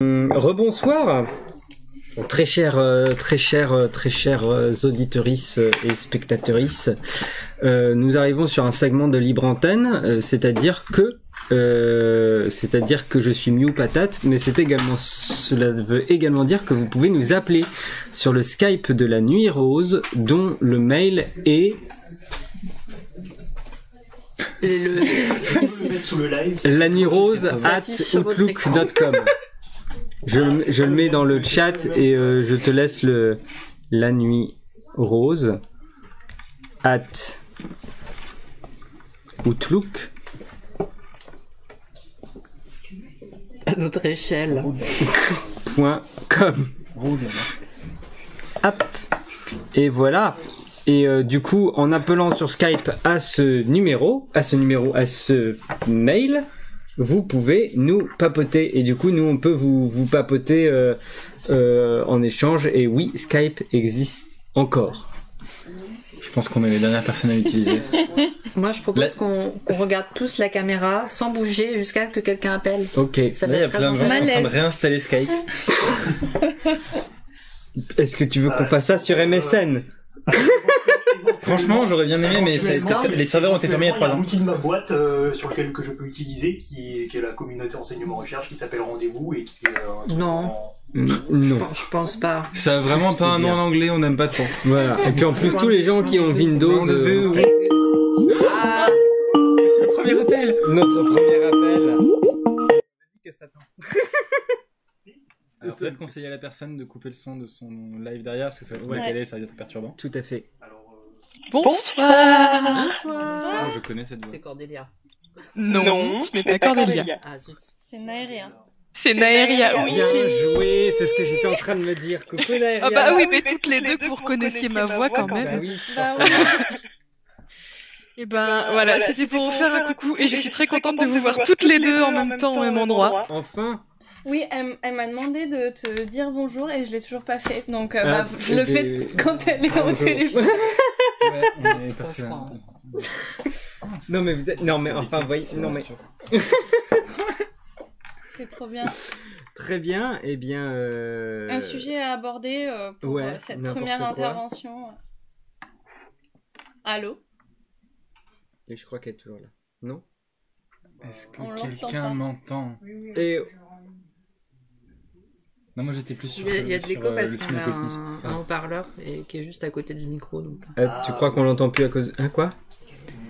Rebonsoir, très chers auditorices et spectatrices. Nous arrivons sur un segment de libre antenne, c'est-à-dire que je suis Miou Patate, mais cela veut également dire que vous pouvez nous appeler sur le Skype de la Nuit Rose, dont le mail est lanuirose@outlook.com. Je le mets dans le chat et je te laisse le la nuit rose @outlook. À notre échelle. .com. Hop. Et voilà. Et du coup, en appelant sur Skype à ce mail, vous pouvez nous papoter. Et du coup, nous, on peut vous papoter en échange. Et oui, Skype existe encore. Je pense qu'on est les dernières personnes à l'utiliser. Moi, je propose qu'on regarde tous la caméra sans bouger jusqu'à ce que quelqu'un appelle. Ok. Ça Là, il y a plein de gens qui sont en train de malaise. réinstaller Skype. Est-ce que tu veux qu'on fasse ça sur MSN? Franchement, j'aurais bien aimé, mais les serveurs ont été fermés il y a 3 Il y a un ans. outil de ma boîte sur lequel que je peux utiliser qui est la communauté enseignement recherche qui s'appelle Rendez-vous et qui est Non. Non. Je pense pas. Ça a vraiment pas un nom en anglais, on n'aime pas trop. Voilà. Et puis en plus, tous les gens qui ont Windows, On le veut, oui. Ah, C'est le premier appel. notre premier appel. Qu'est-ce que t'attends? Alors peut-être conseiller à la personne de couper le son de son live derrière parce que ça va être décalé, ça va être perturbant. Tout à fait. Bonsoir. Oh, je connais cette voix. C'est Cordélia. Non, ce n'est pas Cordélia. Ah zut. C'est Naëria. C'est Naëria, oui. Bien joué, c'est ce que j'étais en train de me dire. Coucou Naëria. Ah bah oui, mais toutes les deux que vous reconnaissiez ma voix quand Bah même. oui, Bah forcément. Et ben voilà, c'était pour vous faire un coucou et je suis très contente de vous voir toutes les deux en même temps au même endroit. Enfin. Oui, elle m'a demandé de te dire bonjour et je l'ai toujours pas fait. Donc Ah, je le fais quand elle est au bonjour. téléphone. Ouais, on est personne. Non mais vous êtes... Non mais enfin, voyez... Non mais... C'est trop bien. Très bien, eh bien... Un sujet à aborder pour ouais, cette n'importe première quoi. intervention. Allô? Et je crois qu'elle est toujours là. Non? Est-ce On que l'entend quelqu'un pas. m'entend? Et... Non, moi j'étais plus sur Il y a de sur, l'écho parce le qu'on film a Cosmis. un haut-parleur et qui est juste à côté du micro. Donc. tu crois qu'on l'entend plus à cause... Hein, quoi?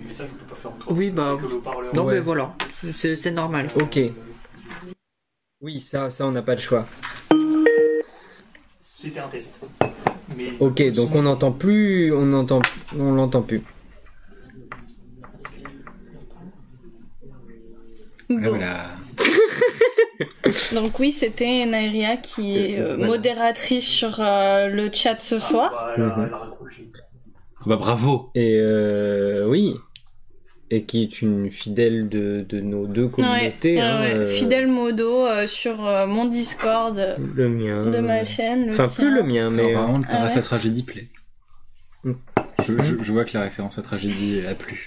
mais ça je peux pas faire autrement. Oui, bah. Que le parleur. Non, Ouais. mais voilà. C'est normal. Ok. Oui, ça on n'a pas le choix. C'était un test. Mais Ok, donc on n'entend plus... On l'entend plus. Bon. Voilà. Donc oui, c'était Naëria qui est Voilà. modératrice sur le chat ce soir. bah, elle a raccroché. Bah bravo. Et oui. Et qui est une fidèle de nos deux communautés. Ouais, hein, ouais. Fidèle modo sur mon Discord Le mien. de ma chaîne. Le Enfin, tien. plus le mien, mais... Alors, par contre, Ah t'auras ouais. fait tragédie plaît. Je vois que la référence à tragédie a plu.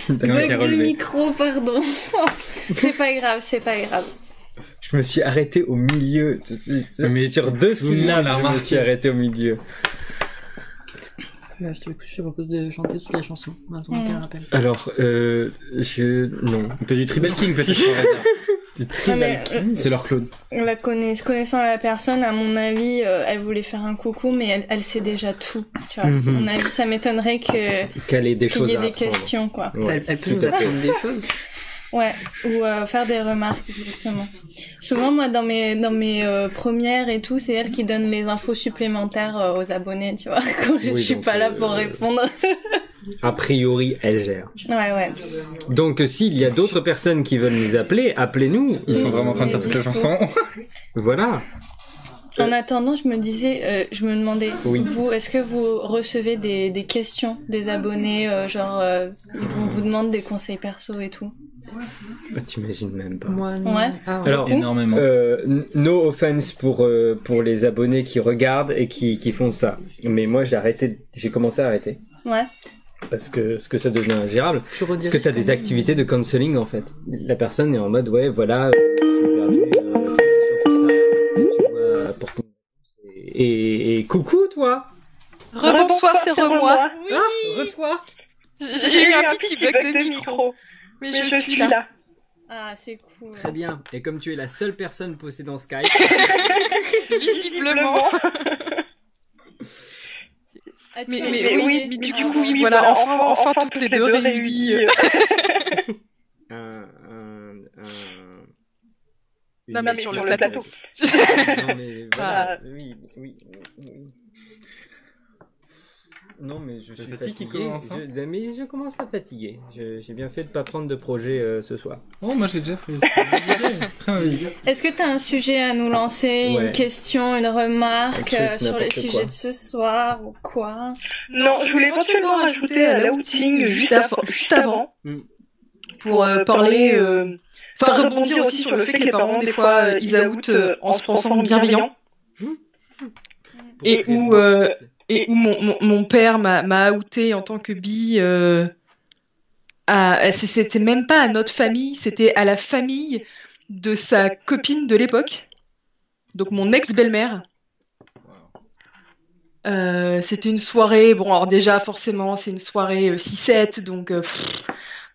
Quelqu'un qui a Bug de relevé. micro, pardon. C'est pas grave, c'est pas grave. Je me suis arrêté au milieu. Mais sur deux tout le monde syllabes, l'a je me remarqué. suis arrêté au milieu. Bah, je te propose de chanter toute la chanson. Attends qu'elle rappelle. Alors, non. T'as du Tribal King peut-être par hasard. Non, mais, C'est leur Claude. connaissant la personne, à mon avis, elle voulait faire un coucou, mais elle sait déjà tout. Tu vois. À mon avis, ça m'étonnerait Qu'elle ait des qu'il choses y ait à des apprendre. questions, quoi. Ouais, Elle peut tout nous à fait. apprendre des choses. Ouais, ou faire des remarques, justement. Souvent, moi, dans mes premières et tout, c'est elle qui donne les infos supplémentaires aux abonnés, tu vois, quand je Oui, suis donc, pas là pour répondre. A priori, elle gère. Ouais. Donc, s'il y a d'autres personnes qui veulent nous appeler, appelez-nous. Ils sont vraiment en train de faire toute la chanson. Voilà. En attendant, je me demandais, Oui. vous, est-ce que vous recevez des questions des abonnés, ils vous demandent des conseils perso et tout? T'imagines même pas. Moi, non. Ouais. Ah, ouais. Alors, Énormément. no offense pour les abonnés qui regardent et qui font ça. Mais moi, j'ai commencé à arrêter. Ouais. Parce que ça devient ingérable. Je redirige Parce que t'as des quand même. activités de counseling en fait. La personne est en mode ouais voilà, je suis perdu, transition, tout ça. et coucou toi. Rebonsoir, c'est re-moi. Ah, re-toi. J'ai eu un petit bug de micro, mais je suis là. Ah, c'est cool. Très bien. Et comme tu es la seule personne possédant Skype, Visiblement. Mais du coup, oui, voilà, voilà, enfin toutes les deux réunies. Non, mais sur le plateau. Non, mais voilà. Oui. Non, mais je suis fatigue qui fatigué. commence, hein. Mais je commence à fatiguer. J'ai bien fait de pas prendre de projet ce soir. Oh, moi j'ai déjà fait. Est-ce que tu as un sujet à nous lancer, Ouais. une question, une remarque Un truc, sur les n'importe sujets quoi. de ce soir ou quoi? Non, je voulais éventuellement rajouter à l'outing juste avant pour parler, enfin rebondir aussi sur le fait que les parents, des fois, ils outent en se pensant bienveillants. Et où mon père m'a outé en tant que bi. C'était même pas à notre famille, c'était à la famille de sa copine de l'époque, donc mon ex-belle-mère. C'était une soirée, bon alors déjà forcément c'est une soirée 6-7, donc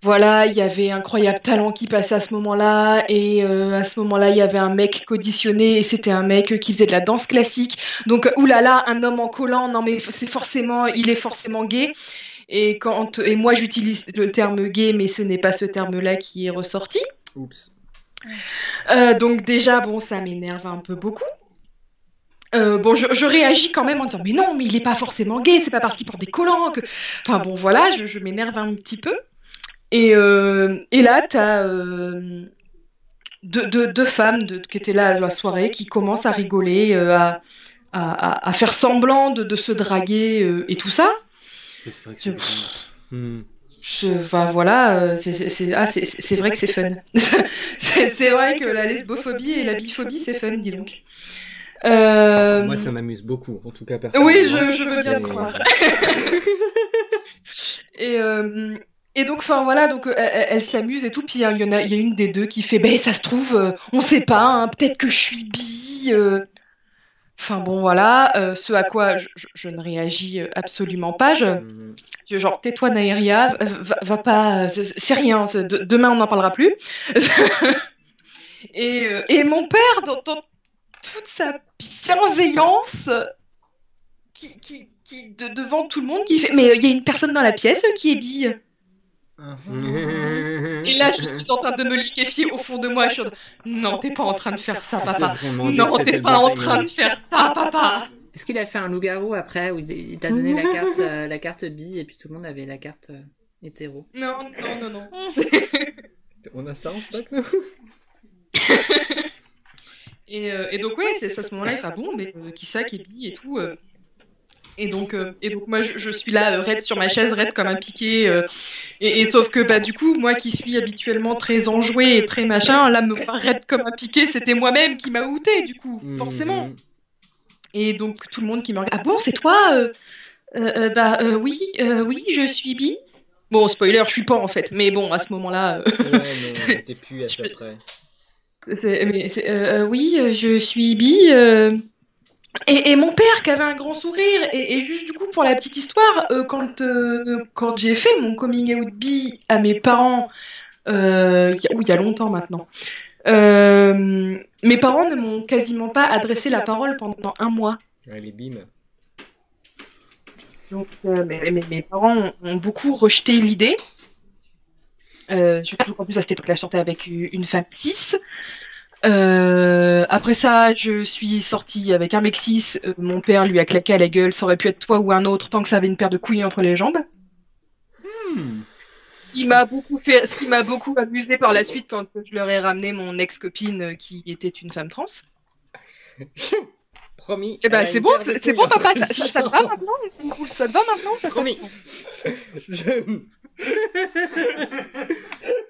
voilà, il y avait Incroyable Talent qui passait à ce moment-là, et à ce moment-là il y avait un mec qu'auditionné, et c'était un mec qui faisait de la danse classique, donc oulala, un homme en collant, non mais il est forcément gay. Et moi j'utilise le terme gay, mais ce n'est pas ce terme-là qui est ressorti. Oups. Donc déjà, bon, ça m'énerve un peu beaucoup. Bon, je réagis quand même en disant, mais non, mais il est pas forcément gay, c'est pas parce qu'il porte des collants que... Enfin bon, voilà, je m'énerve un petit peu. Et là, t'as deux femmes qui étaient là à la soirée qui commencent à rigoler, à faire semblant de se draguer et tout ça. C'est vrai que c'est Enfin voilà, c'est vrai que c'est fun. C'est vrai que la lesbophobie et la biphobie c'est fun, dis donc. Moi ça m'amuse beaucoup, en tout cas personnellement. Oui, je veux bien te croire. Et donc, enfin voilà, donc elle s'amuse et tout, puis il y a une des deux qui fait, ben ça se trouve, on sait pas, hein, peut-être que je suis bi. Enfin bon voilà, ce à quoi je ne réagis absolument pas. Genre tais-toi Naëria, va pas, c'est rien, demain on n'en parlera plus. et mon père dans toute sa bienveillance, qui devant tout le monde, qui fait, mais il y a une personne dans la pièce qui est bi. Et là, je suis en train de me liquéfier au fond de moi. Je suis non, t'es pas en train de faire ça, papa. Non, t'es pas en train de faire ça, papa. Est-ce qu'il a fait un loup-garou après où il t'a donné la carte bi et puis tout le monde avait la carte hétéro? Non. On a ça en stock, nous. Et donc ouais, c'est à ce moment-là, il fait bon, mais qui ça qui est bi et tout. Et donc moi je suis là raide sur ma chaise, raide comme un piqué, et sauf que bah du coup moi qui suis habituellement très enjouée et très machin, là me voir raide comme un piqué, c'était moi-même qui m'a outé du coup, forcément. Et donc tout le monde qui me regarde, ah bon c'est toi oui je suis bi. Bon spoiler, je suis pas en fait, mais bon à ce moment-là. Ouais mais t'es plus à peu près. Oui je suis bi. Et mon père qui avait un grand sourire, et juste du coup pour la petite histoire, quand j'ai fait mon coming out bi à mes parents, il y a longtemps maintenant, mes parents ne m'ont quasiment pas adressé la parole pendant 1 mois. Ouais, les bimes. Donc mes parents ont beaucoup rejeté l'idée. Surtout qu'en plus à cette époque-là je sortais avec une femme cis. Après ça, je suis sortie avec un mec cis, mon père lui a claqué à la gueule, ça aurait pu être toi ou un autre tant que ça avait une paire de couilles entre les jambes. Ce qui m'a beaucoup amusé par la suite quand je leur ai ramené mon ex-copine qui était une femme trans. Promis. Et ben c'est bon papa, ça te va maintenant? Ça te va maintenant? Ça promis.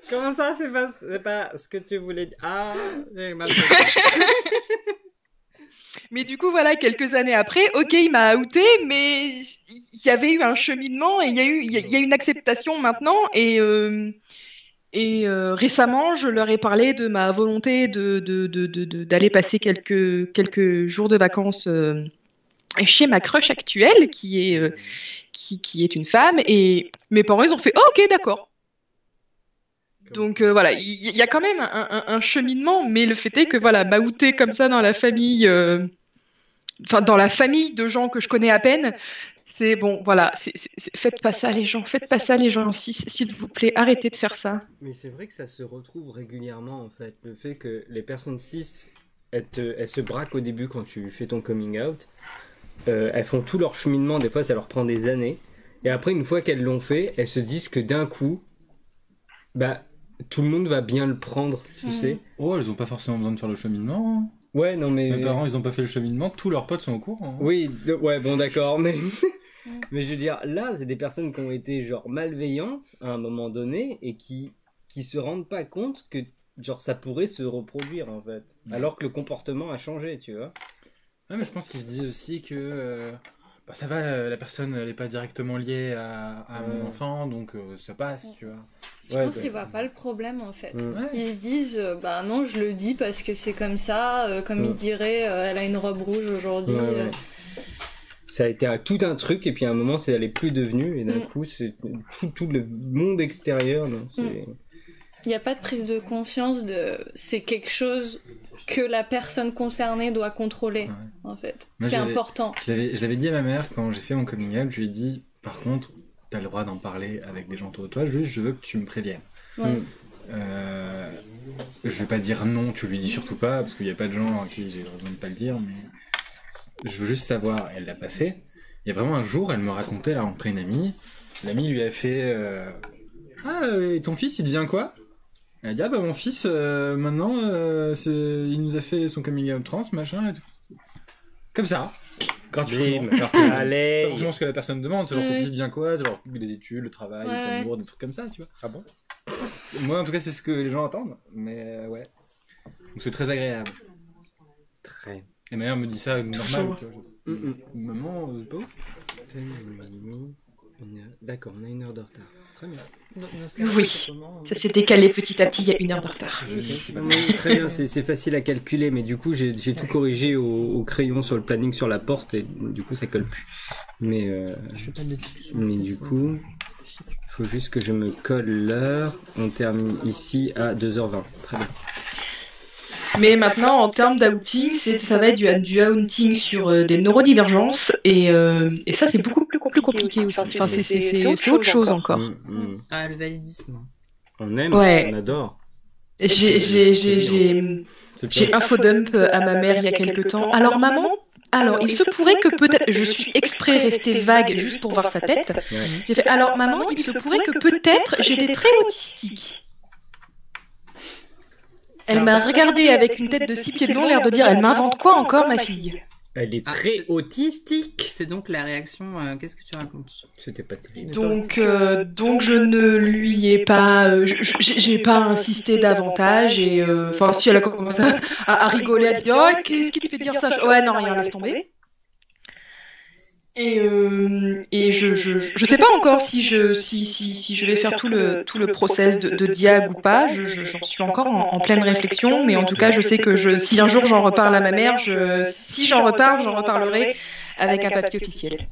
Comment ça, c'est pas ce que tu voulais dire? Ah, j'ai mal compris. Mais du coup, voilà, quelques années après, ok, il m'a outé, mais il y avait eu un cheminement et il y a une acceptation maintenant. Et récemment, je leur ai parlé de ma volonté d'aller passer quelques jours de vacances chez ma crush actuelle, qui est une femme, et mes parents, ils ont fait « Oh, ok, d'accord ». Donc voilà, il y a quand même un cheminement, mais le fait est que voilà, m'outer comme ça dans la famille, dans la famille de gens que je connais à peine, c'est bon, voilà, faites pas ça les gens, s'il vous plaît, arrêtez de faire ça. Mais c'est vrai que ça se retrouve régulièrement en fait, le fait que les personnes cis, elles se braquent au début quand tu fais ton coming out, elles font tout leur cheminement, des fois ça leur prend des années, et après une fois qu'elles l'ont fait, elles se disent que d'un coup, bah tout le monde va bien le prendre, tu sais. Oh, elles ont pas forcément besoin de faire le cheminement. Ouais, non mais... Mes parents, ils ont pas fait le cheminement, tous leurs potes sont au courant. Oui, ouais, bon d'accord, mais... mais je veux dire, là, c'est des personnes qui ont été genre malveillantes à un moment donné et qui se rendent pas compte que genre ça pourrait se reproduire en fait. Alors que le comportement a changé, tu vois. Ouais, mais je pense qu'ils se disent aussi que... bah ça va, la personne elle est pas directement liée à mon enfant, donc ça passe, tu vois. Je pense qu'ils voient pas le problème en fait. Ils se disent bah non, je le dis parce que c'est comme ça, comme ils diraient elle a une robe rouge aujourd'hui. Ça a été tout un truc et puis à un moment elle est plus devenue et d'un coup c'est tout le monde extérieur. Il n'y a pas de prise de conscience c'est quelque chose que la personne concernée doit contrôler en fait. Moi, c'est important. Je l'avais dit à ma mère quand j'ai fait mon coming out, je lui ai dit par contre t'as le droit d'en parler avec des gens autour de toi, juste je veux que tu me préviennes. Je vais pas dire non, tu lui dis surtout pas, parce qu'il y a pas de gens à qui j'ai raison de pas le dire, mais je veux juste savoir. Elle l'a pas fait. Il y a vraiment un jour, elle me racontait, elle a rencontré une amie, l'amie lui a fait et ton fils il devient quoi? Elle a dit bah mon fils maintenant il nous a fait son coming out trans machin et tout. Comme ça. Gratuitement. Allez. Forcément ce que la personne demande, c'est genre ton fils devient quoi, c'est genre les études, le travail, les amours, des trucs comme ça, tu vois. Ah bon? Moi en tout cas c'est ce que les gens attendent, mais ouais. Donc c'est très agréable. Très. Et ma mère me dit ça normal, tu vois. Maman, c'est pas ouf. D'accord, on a 1 heure de retard. Très bien. Oui, ça s'est décalé petit à petit, il y a 1 heure de retard. Très bien, c'est facile à calculer, mais du coup j'ai tout corrigé au crayon sur le planning sur la porte et du coup ça colle plus. Mais du coup, il faut juste que je me colle l'heure. On termine ici à 2h20. Très bien. Mais maintenant, en termes d'outing, ça va être du outing sur des neurodivergences et ça c'est beaucoup plus compliqué aussi. Enfin, c'est autre chose encore. Ah, le validisme. On aime, on adore. J'ai infodump à ma mère il y a quelque temps. Alors maman, il se pourrait que peut-être, je suis exprès restée vague juste pour voir sa tête. J'ai fait alors maman, il se pourrait que peut-être j'ai des traits autistiques. Elle m'a regardée avec une tête de 6 pieds de long, l'air de dire elle m'invente quoi encore ma fille? Elle est très autistique. C'est donc la réaction. Qu'est-ce que tu racontes? C'était pas terrible. Donc je ne lui ai pas, j'ai pas insisté davantage et enfin si elle a commencé à rigoler, à dire oh qu'est-ce qui te fait dire ça? Ouais non rien, laisse tomber. Et je sais pas encore si je vais faire tout le process de diag ou pas. J'en suis encore en pleine réflexion, mais en tout cas je sais que si un jour j'en reparle à ma mère, si j'en reparlerai avec un papier officiel.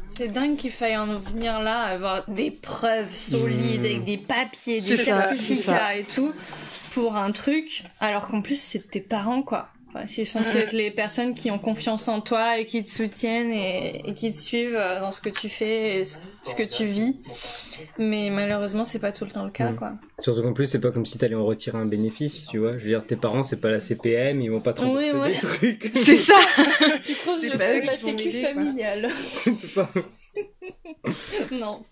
C'est dingue qu'il faille en venir là, avoir des preuves solides avec des papiers, des certificats et tout pour un truc, alors qu'en plus c'est tes parents quoi. Enfin, c'est censé être les personnes qui ont confiance en toi et qui te soutiennent et qui te suivent dans ce que tu fais et ce que tu vis. Mais malheureusement, c'est pas tout le temps le cas, quoi. Surtout qu'en plus, c'est pas comme si t'allais en retirer un bénéfice, tu vois. Je veux dire, tes parents, c'est pas la CPM, ils vont pas te rembourser des trucs. C'est ça. Tu creuses la sécu familiale. C'est pas... Non.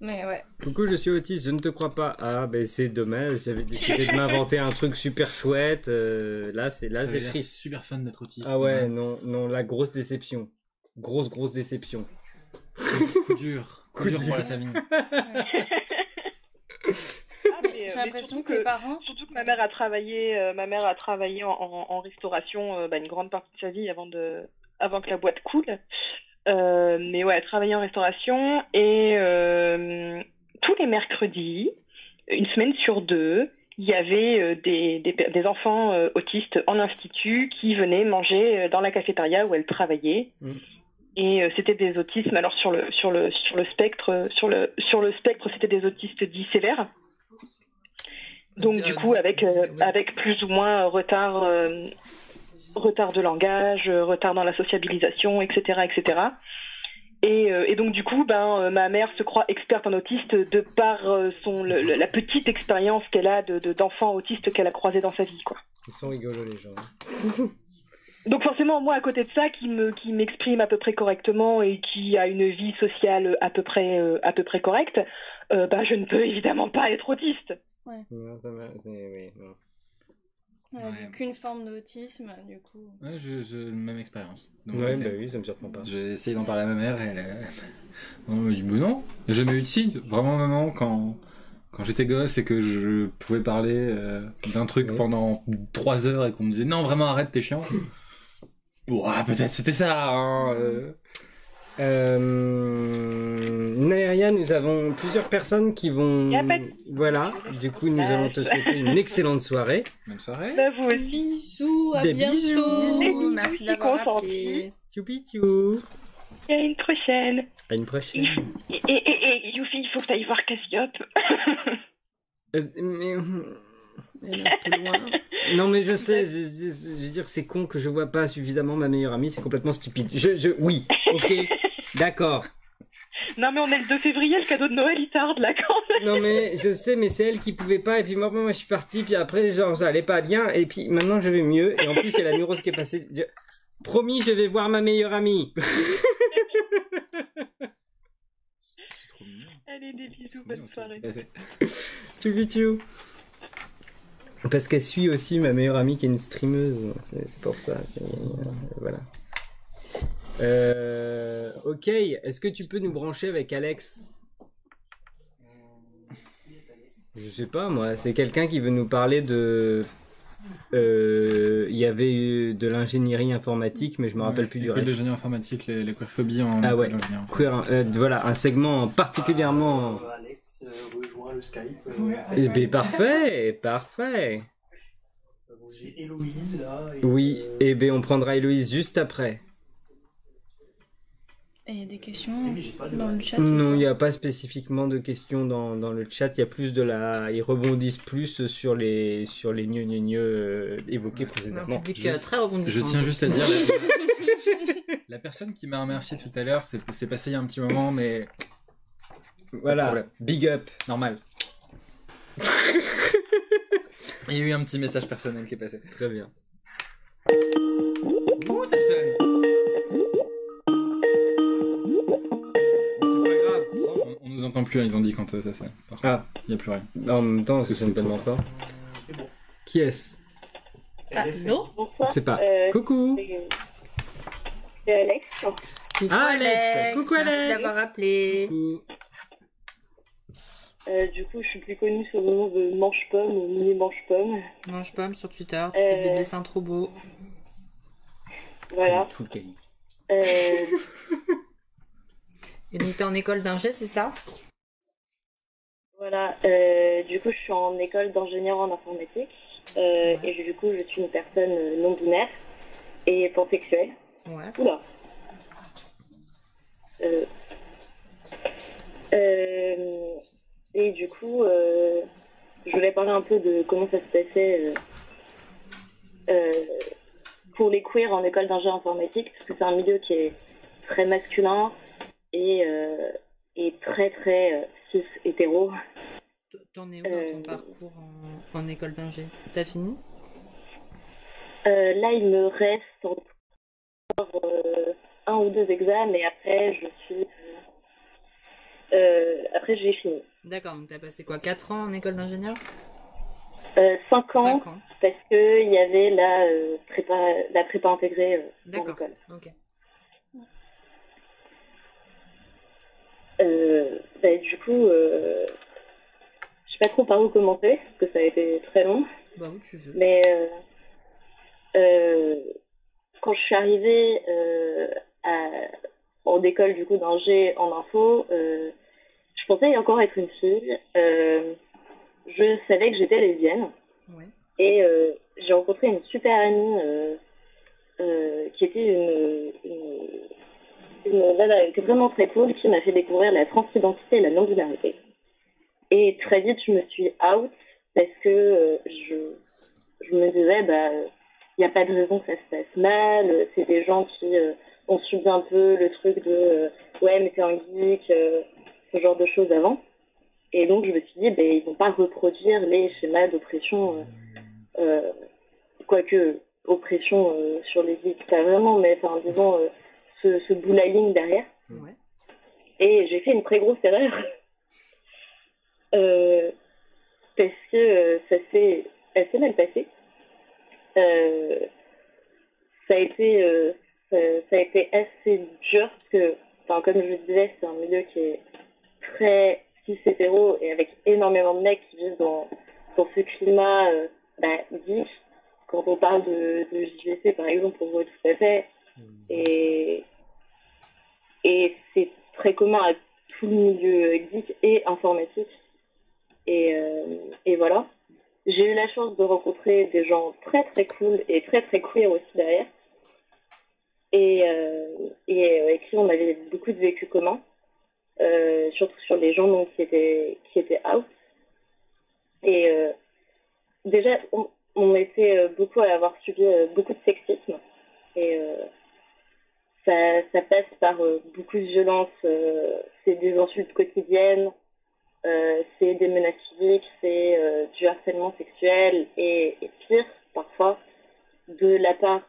Mais ouais. Coucou, je suis autiste, je ne te crois pas. Ah, ben c'est dommage, j'avais décidé de m'inventer un truc super chouette. Là, c'est triste. Super fun d'être autiste. Ah ouais, non, la grosse déception. Grosse déception. Coup dur pour la famille. J'ai l'impression que les parents... Surtout que ma mère a travaillé en restauration une grande partie de sa vie avant que la boîte coule. Mais ouais, elle travaillait en restauration et tous les mercredis, une semaine sur 2, il y avait des enfants autistes en institut qui venaient manger dans la cafétéria où elle travaillait. Et c'était des autismes. Alors sur le spectre, c'était des autistes dits sévères. Donc du coup, avec plus ou moins retard de langage, retard dans la sociabilisation, etc., etc. Et donc du coup, ma mère se croit experte en autiste de par la petite expérience qu'elle a d'enfants autistes qu'elle a croisés dans sa vie, quoi. Ils sont rigolos les gens. Donc forcément, moi, à côté de ça, qui m'exprime à peu près correctement et qui a une vie sociale à peu près correcte, je ne peux évidemment pas être autiste. Ouais. Non, ça va, oui, non. Qu'une forme d'autisme, du coup. Ouais, même expérience. Ouais, oui, ça me surprend pas. J'ai essayé d'en parler à ma mère et on m'a dit, non, j'ai jamais eu de signe. Vraiment, maman, quand j'étais gosse et que je pouvais parler d'un truc pendant 3 heures et qu'on me disait, non, vraiment, arrête, t'es chiant. Peut-être c'était ça, hein. Naëria, nous avons plusieurs personnes qui vont... Voilà, du coup, nous allons te souhaiter une excellente soirée. Bonne soirée. Vous aussi. Bisous, à Des bientôt. Bisous, merci d'avoir appelé. Tchoupitou. Et à une prochaine. À une prochaine. Et Youfi, il faut que tu ailles voir Cassiope. Mais... Elle est un peu loin. Non mais je sais, je veux dire c'est con que je vois pas suffisamment ma meilleure amie, c'est complètement stupide. Oui, ok, d'accord. Non mais on est le 2 février, le cadeau de Noël il tarde là quand même. Non mais je sais, mais c'est elle qui pouvait pas, et puis moi je suis parti, puis après genre ça allait pas bien, et puis maintenant je vais mieux, et en plus il y a la neurose qui est passée. Promis, je vais voir ma meilleure amie. Allez, des bisous, bonne soirée. Tchou. Parce qu'elle suit aussi ma meilleure amie qui est une streameuse, c'est pour ça. Voilà. Ok, est-ce que tu peux nous brancher avec Alex? Je sais pas moi, c'est quelqu'un qui veut nous parler de... Il y avait eu de l'ingénierie informatique, mais je me rappelle plus du reste. L'ingénierie informatique, les queerphobies en voilà, un segment particulièrement... Alex rejoint le Skype. Eh bien, parfait. J'ai Héloïse là. Oui, et bien on prendra Héloïse juste après. Et il y a des questions dans le chat? Non, il n'y a pas spécifiquement de questions dans le chat. Il y a plus ils rebondissent plus sur les gneux évoqués précédemment. Très rebondissant. Je tiens juste à dire, la personne qui m'a remercié tout à l'heure, c'est passé il y a un petit moment, mais voilà, big up, normal. Il y a eu un petit message personnel qui est passé. Très bien. Comment ça sonne? On nous entend plus, hein, ils ont dit quand ça sonne. Ah, il n'y a plus rien. En même temps, ça sonne tellement fort. Qui est-ce? Allô? C'est pas. Coucou. C'est Alex. Alex. Coucou Alex. Merci d'avoir appelé. Coucou. Du coup, je suis plus connue sous le nom de Mange-Pomme ou Mini Mange-Pomme. Mange-Pomme sur Twitter, tu fais des dessins trop beaux. Voilà. Full game. Et donc t'es en école d'ingé, c'est ça? Voilà. Du coup, je suis en école d'ingénieur en informatique. Et du coup, je suis une personne non-binaire et pansexuelle. Ouais. Oula. Et du coup, je voulais parler un peu de comment ça se passait pour les queers en école d'ingénieur informatique, parce que c'est un milieu qui est très masculin et très très cis hétéro. T'en es où dans ton parcours en école d'ingé? T'as fini? Là, il me reste encore 1 ou 2 examens et après, après j'ai fini. D'accord, donc t'as passé quoi, 4 ans en école d'ingénieur? 5 ans, parce que il y avait la prépa intégrée dans l'école. D'accord, ok. Du coup, je sais pas trop par où commencer, parce que ça a été très long. Bah où tu veux. Mais quand je suis arrivée en école du coup d'ingé en info, je pensais encore être une fille. je savais que j'étais lesbienne. Ouais. Et j'ai rencontré une super amie qui était une nana qui était vraiment très cool, qui m'a fait découvrir la transidentité et la non-binarité. Et très vite, je me suis out parce que je me disais, il n'y a pas de raison que ça se passe mal. C'est des gens qui ont subi un peu le truc de ouais, mais t'es un geek, ce genre de choses avant. Et donc, je me suis dit, ils vont pas reproduire les schémas d'oppression, quoique oppression sur les geeks, pas vraiment, mais enfin, disons, ce bullying derrière. Ouais. Et j'ai fait une très grosse erreur. Parce que ça s'est assez mal passé. Ça a été assez dur parce que, comme je le disais, c'est un milieu qui est très cis-hétéro et avec énormément de mecs qui vivent dans ce climat geek. Quand on parle de JVC, par exemple, on voit tout à fait. Et c'est très commun à tout le milieu geek et informatique. Et voilà. J'ai eu la chance de rencontrer des gens très très cool et très très queer aussi derrière. Et avec qui on avait beaucoup de vécu commun. Surtout sur les gens donc, qui étaient out. Et déjà, on était beaucoup à avoir subi beaucoup de sexisme. Et ça passe par beaucoup de violence. C'est des insultes quotidiennes. C'est des menaces physiques, c'est du harcèlement sexuel et pire, parfois, de la part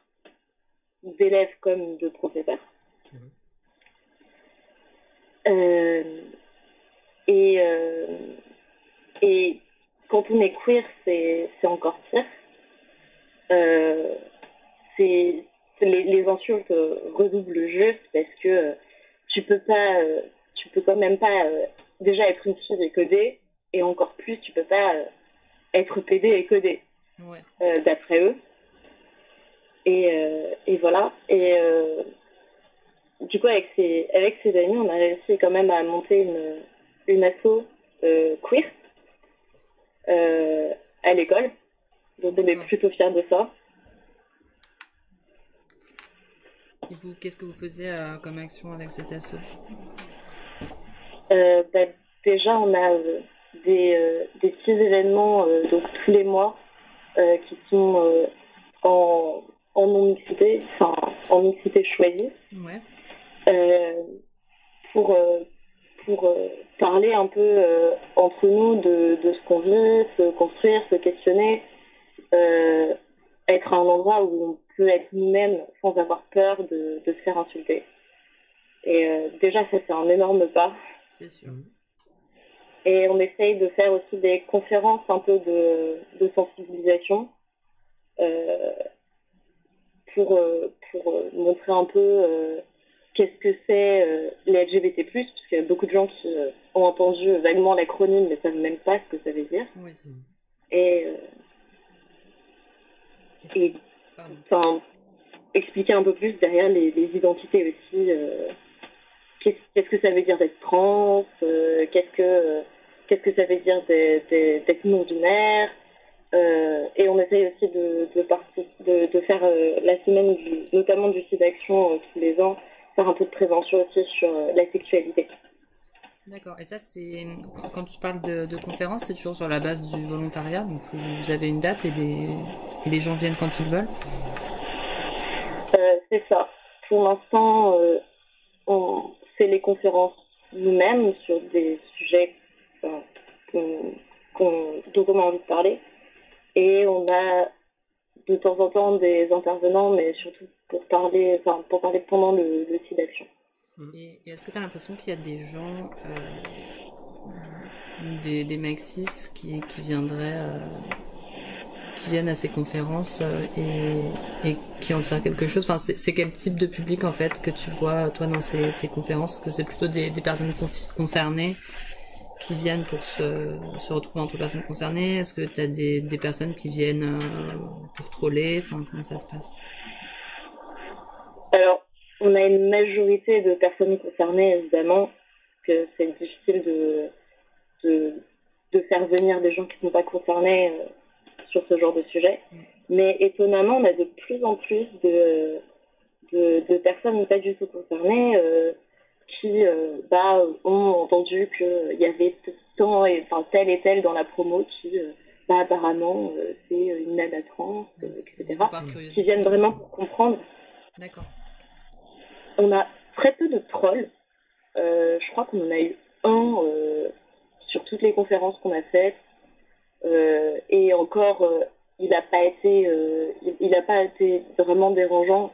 d'élèves comme de professeurs. Et quand on est queer, c'est encore pire. Les insultes redoublent juste parce que tu peux quand même pas déjà être une fille et coder, et encore plus tu peux pas être PD et coder, d'après eux. Et voilà. Et du coup, avec ses amis, on a réussi quand même à monter une asso queer à l'école. Donc on est plutôt fiers de ça. Et vous, qu'est-ce que vous faisiez comme action avec cette asso? Déjà, on a des petits événements donc tous les mois qui sont en non-mixité, enfin en mixité choisie, pour parler un peu entre nous de ce qu'on vit, se construire, se questionner, être à un endroit où on peut être nous-mêmes sans avoir peur de se faire insulter. Et déjà, ça c'est un énorme pas. C'est sûr. Et on essaye de faire aussi des conférences un peu de sensibilisation pour montrer un peu qu'est-ce que c'est les LGBT+, parce qu'il y a beaucoup de gens qui ont entendu vaguement l'acronyme mais ne savent même pas ce que ça veut dire. Oui. Expliquer un peu plus derrière les identités aussi. Qu'est-ce que ça veut dire d'être trans, qu'est-ce que ça veut dire d'être non-binaire, et on essaye aussi de faire la semaine notamment du SIDAction tous les ans, faire un peu de prévention aussi sur la sexualité. D'accord, et ça c'est, quand tu parles de conférences, c'est toujours sur la base du volontariat, donc vous avez une date et les gens viennent quand ils veulent? C'est ça. Pour l'instant, on fait les conférences nous-mêmes sur des sujets dont on a envie de parler. Et on a de temps en temps des intervenants, mais surtout pour parler pendant le SIDAction. Et est-ce que tu as l'impression qu'il y a des gens, des mecs cis qui viendraient, qui viennent à ces conférences et qui en tirent quelque chose? Enfin, c'est quel type de public en fait que tu vois toi dans tes conférences? Est-ce que c'est plutôt des personnes concernées qui viennent pour se retrouver entre personnes concernées? Est-ce que tu as des personnes qui viennent pour troller? Enfin, comment ça se passe? Alors, on a une majorité de personnes concernées, évidemment, que c'est difficile de faire venir des gens qui ne sont pas concernés sur ce genre de sujet. Mais étonnamment, on a de plus en plus de personnes pas du tout concernées qui ont entendu qu'il y avait tel et tel dans la promo qui apparemment c'est une nana trans, etc. Qui viennent vraiment pour comprendre. D'accord. On a très peu de trolls. Je crois qu'on en a eu un sur toutes les conférences qu'on a faites. Et encore, il n'a pas été vraiment dérangeant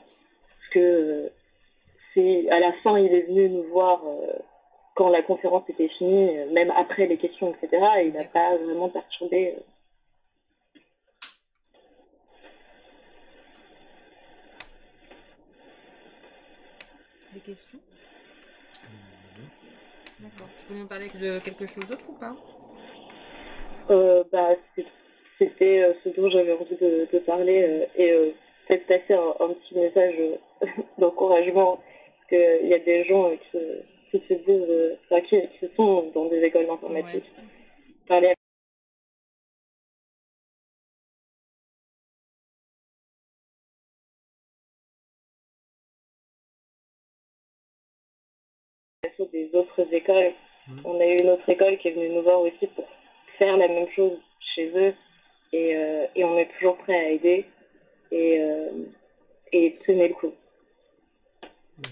parce que à la fin, il est venu nous voir quand la conférence était finie, même après les questions, etc. Et il n'a pas vraiment perturbé. Des questions? D'accord. Tu peux nous parler de quelque chose d'autre ou pas? C'était ce dont j'avais envie de parler et peut-être passer un petit message d'encouragement parce qu'il y a des gens qui se disent, qui sont dans des écoles d'informatique. Parler des autres écoles. On a eu une autre école qui est venue nous voir aussi pour faire la même chose chez eux et on est toujours prêt à aider et tenez le coup.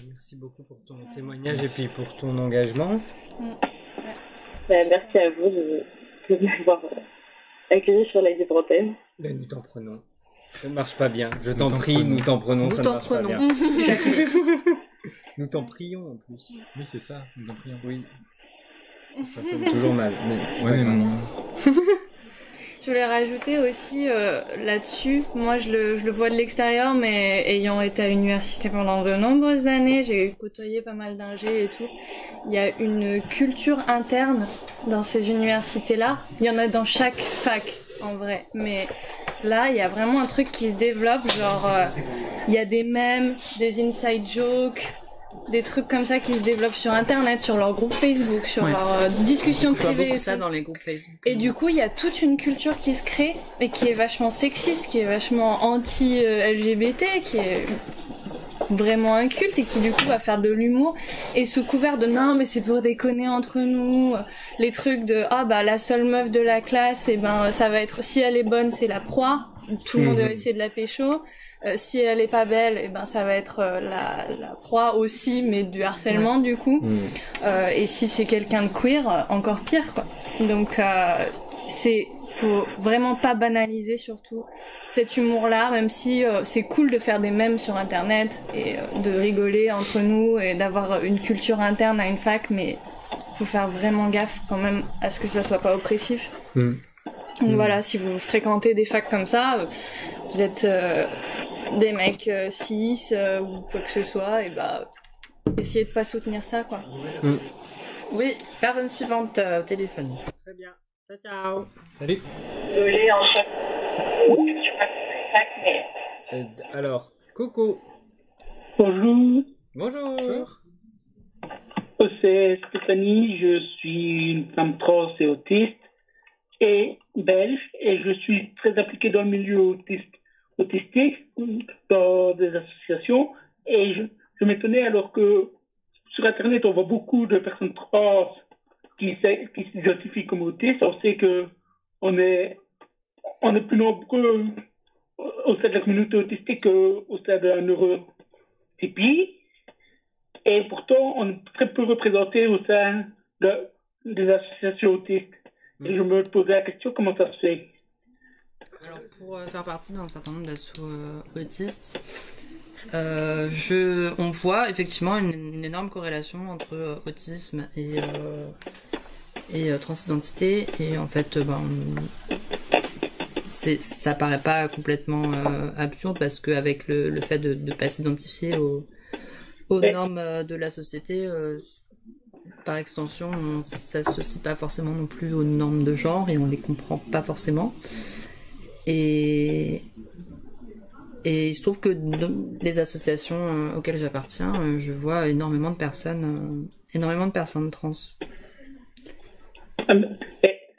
Merci beaucoup pour ton témoignage et puis pour ton engagement. Merci à vous de m'avoir accueilli sur la libre antenne. Nous t'en prenons. Ça ne marche pas bien. Je t'en prie, nous t'en prenons, ça ne marche pas bien. Nous t'en prions en plus. Oui, c'est ça, nous t'en prions. Oui. Ça sonne toujours mal. Mais ouais, mais Je voulais rajouter aussi là-dessus, moi je le vois de l'extérieur, mais ayant été à l'université pendant de nombreuses années, j'ai côtoyé pas mal d'ingés et tout. Il y a une culture interne dans ces universités-là. Il y en a dans chaque fac, en vrai. Mais là, il y a vraiment un truc qui se développe, genre il y a des mèmes, des inside jokes, des trucs comme ça qui se développent sur internet, sur leur groupe Facebook, sur leur discussion privée. Beaucoup ça dans les groupes Facebook. Et du coup, il y a toute une culture qui se crée et qui est vachement sexiste, qui est vachement anti-LGBT, qui est vraiment inculte et qui du coup va faire de l'humour et sous couvert de non mais c'est pour déconner entre nous, les trucs de la seule meuf de la classe, et ça va être, si elle est bonne c'est la proie, tout le monde va essayer de la pécho. Si elle est pas belle, ça va être la proie aussi, mais du harcèlement du coup. Et si c'est quelqu'un de queer, encore pire quoi. Donc faut vraiment pas banaliser surtout cet humour-là, même si c'est cool de faire des mèmes sur internet et de rigoler entre nous et d'avoir une culture interne à une fac, mais faut faire vraiment gaffe quand même à ce que ça soit pas oppressif. Donc voilà, si vous fréquentez des facs comme ça, vous êtes des mecs cis ou quoi que ce soit, et essayez de pas soutenir ça quoi. Oui, personne suivante au téléphone. Très bien. Ciao. Salut. Désolée, en fait, je suis pas très fac, mais... Alors, coucou. Bonjour. Bonjour. C'est Stéphanie, je suis une femme trans et autiste et belge, et je suis très impliquée dans le milieu autistique, dans des associations, et je m'étonnais alors que sur Internet on voit beaucoup de personnes trans qui s'identifient comme autistes. On sait que on est plus nombreux au sein de la communauté autistique qu'au sein d'un neurotypie, et pourtant on est très peu représenté au sein des associations autistes. Et je me posais la question, comment ça se fait? Alors pour faire partie d'un certain nombre d'assauts autistes, on voit effectivement une énorme corrélation entre autisme et transidentité, et en fait ça paraît pas complètement absurde, parce qu'avec le fait de ne pas s'identifier aux normes de la société, par extension on s'associe pas forcément non plus aux normes de genre et on les comprend pas forcément, et il se trouve que dans les associations auxquelles j'appartiens, je vois énormément de personnes trans.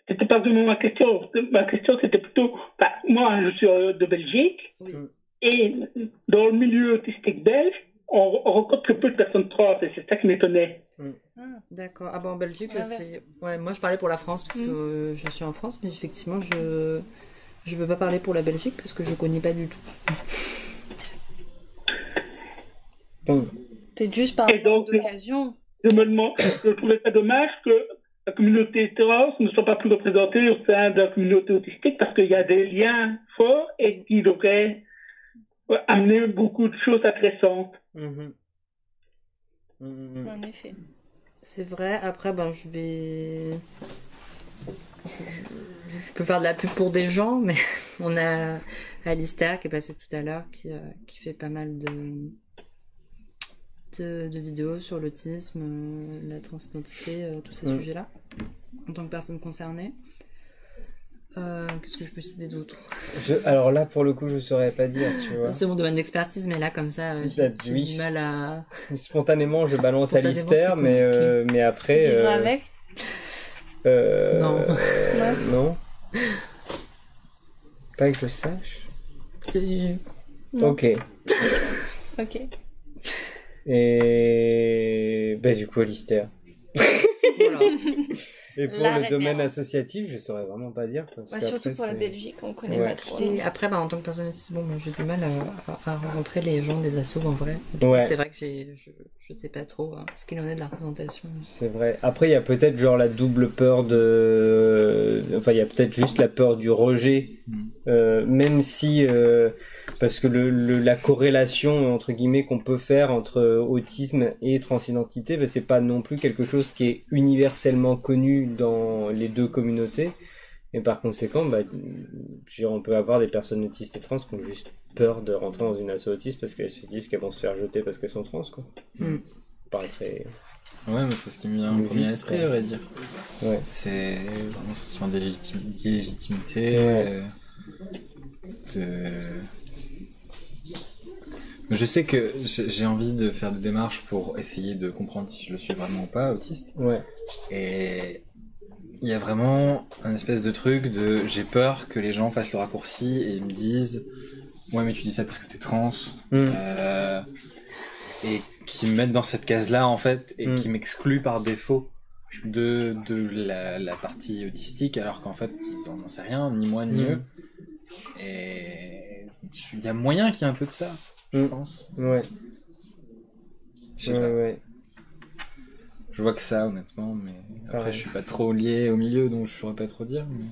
C'était pas vraiment ma question. Ma question, c'était plutôt, moi, je suis de Belgique, et dans le milieu autistique belge, on rencontre que peu de personnes trans, et c'est ça qui m'étonnait. D'accord. Ah en Belgique, moi je parlais pour la France, parce que je suis en France, mais effectivement, je veux pas parler pour la Belgique, parce que je connais pas du tout. Peut-être juste par d'occasion. Je trouvais ça dommage que la communauté trans ne soit pas plus représentée au sein de la communauté autistique, parce qu'il y a des liens forts et qui devraient amener beaucoup de choses intéressantes. En effet. C'est vrai. Après, je peux faire de la pub pour des gens, mais on a Alistair qui est passé tout à l'heure, qui fait pas mal de vidéos sur l'autisme, la transidentité, tous ces sujets-là, en tant que personne concernée. Qu'est-ce que je peux citer d'autre? Alors là, pour le coup, je saurais pas dire, tu vois. C'est mon domaine d'expertise, mais là, comme ça, j'ai du mal à... Spontanément, je balance Alistair, mais après... Vivre avec Non. Non. Pas que je sache. Non. Ok. Et... du coup, Alistair. Voilà. Et pour le domaine associatif, je saurais vraiment pas dire. Surtout pour la Belgique, on connaît pas trop. Et après, en tant que personne autiste, j'ai du mal à rencontrer les gens des assos en vrai. C'est vrai que je sais pas trop ce qu'il en est de la représentation. C'est vrai. Après, il y a peut-être la double peur de... Enfin, il y a peut-être juste la peur du rejet. Même si... parce que la corrélation, entre guillemets, qu'on peut faire entre autisme et transidentité, c'est pas non plus quelque chose qui est universellement connu dans les deux communautés. Et par conséquent, on peut avoir des personnes autistes et trans qui ont juste peur de rentrer dans une asso autiste parce qu'elles se disent qu'elles vont se faire jeter parce qu'elles sont trans, quoi. Paraît très... Ouais, mais c'est ce qui me vient en premier à l'esprit, à vrai dire. Ouais. C'est vraiment ce sentiment d'illégitimité. Je sais que j'ai envie de faire des démarches pour essayer de comprendre si je le suis vraiment ou pas autiste. Ouais. Et il y a vraiment un espèce de truc de j'ai peur que les gens fassent le raccourci et me disent ouais mais tu dis ça parce que t'es trans et qui me mettent dans cette case-là en fait et qui m'excluent par défaut de la partie autistique alors qu'en fait ils en savent rien ni moi ni eux. Et il y a moyen qu'il y ait un peu de ça. Je pense. Ouais. Je sais pas. Ouais. Je vois que ça, honnêtement, mais après, je suis pas trop lié au milieu, donc je saurais pas trop dire. Mais...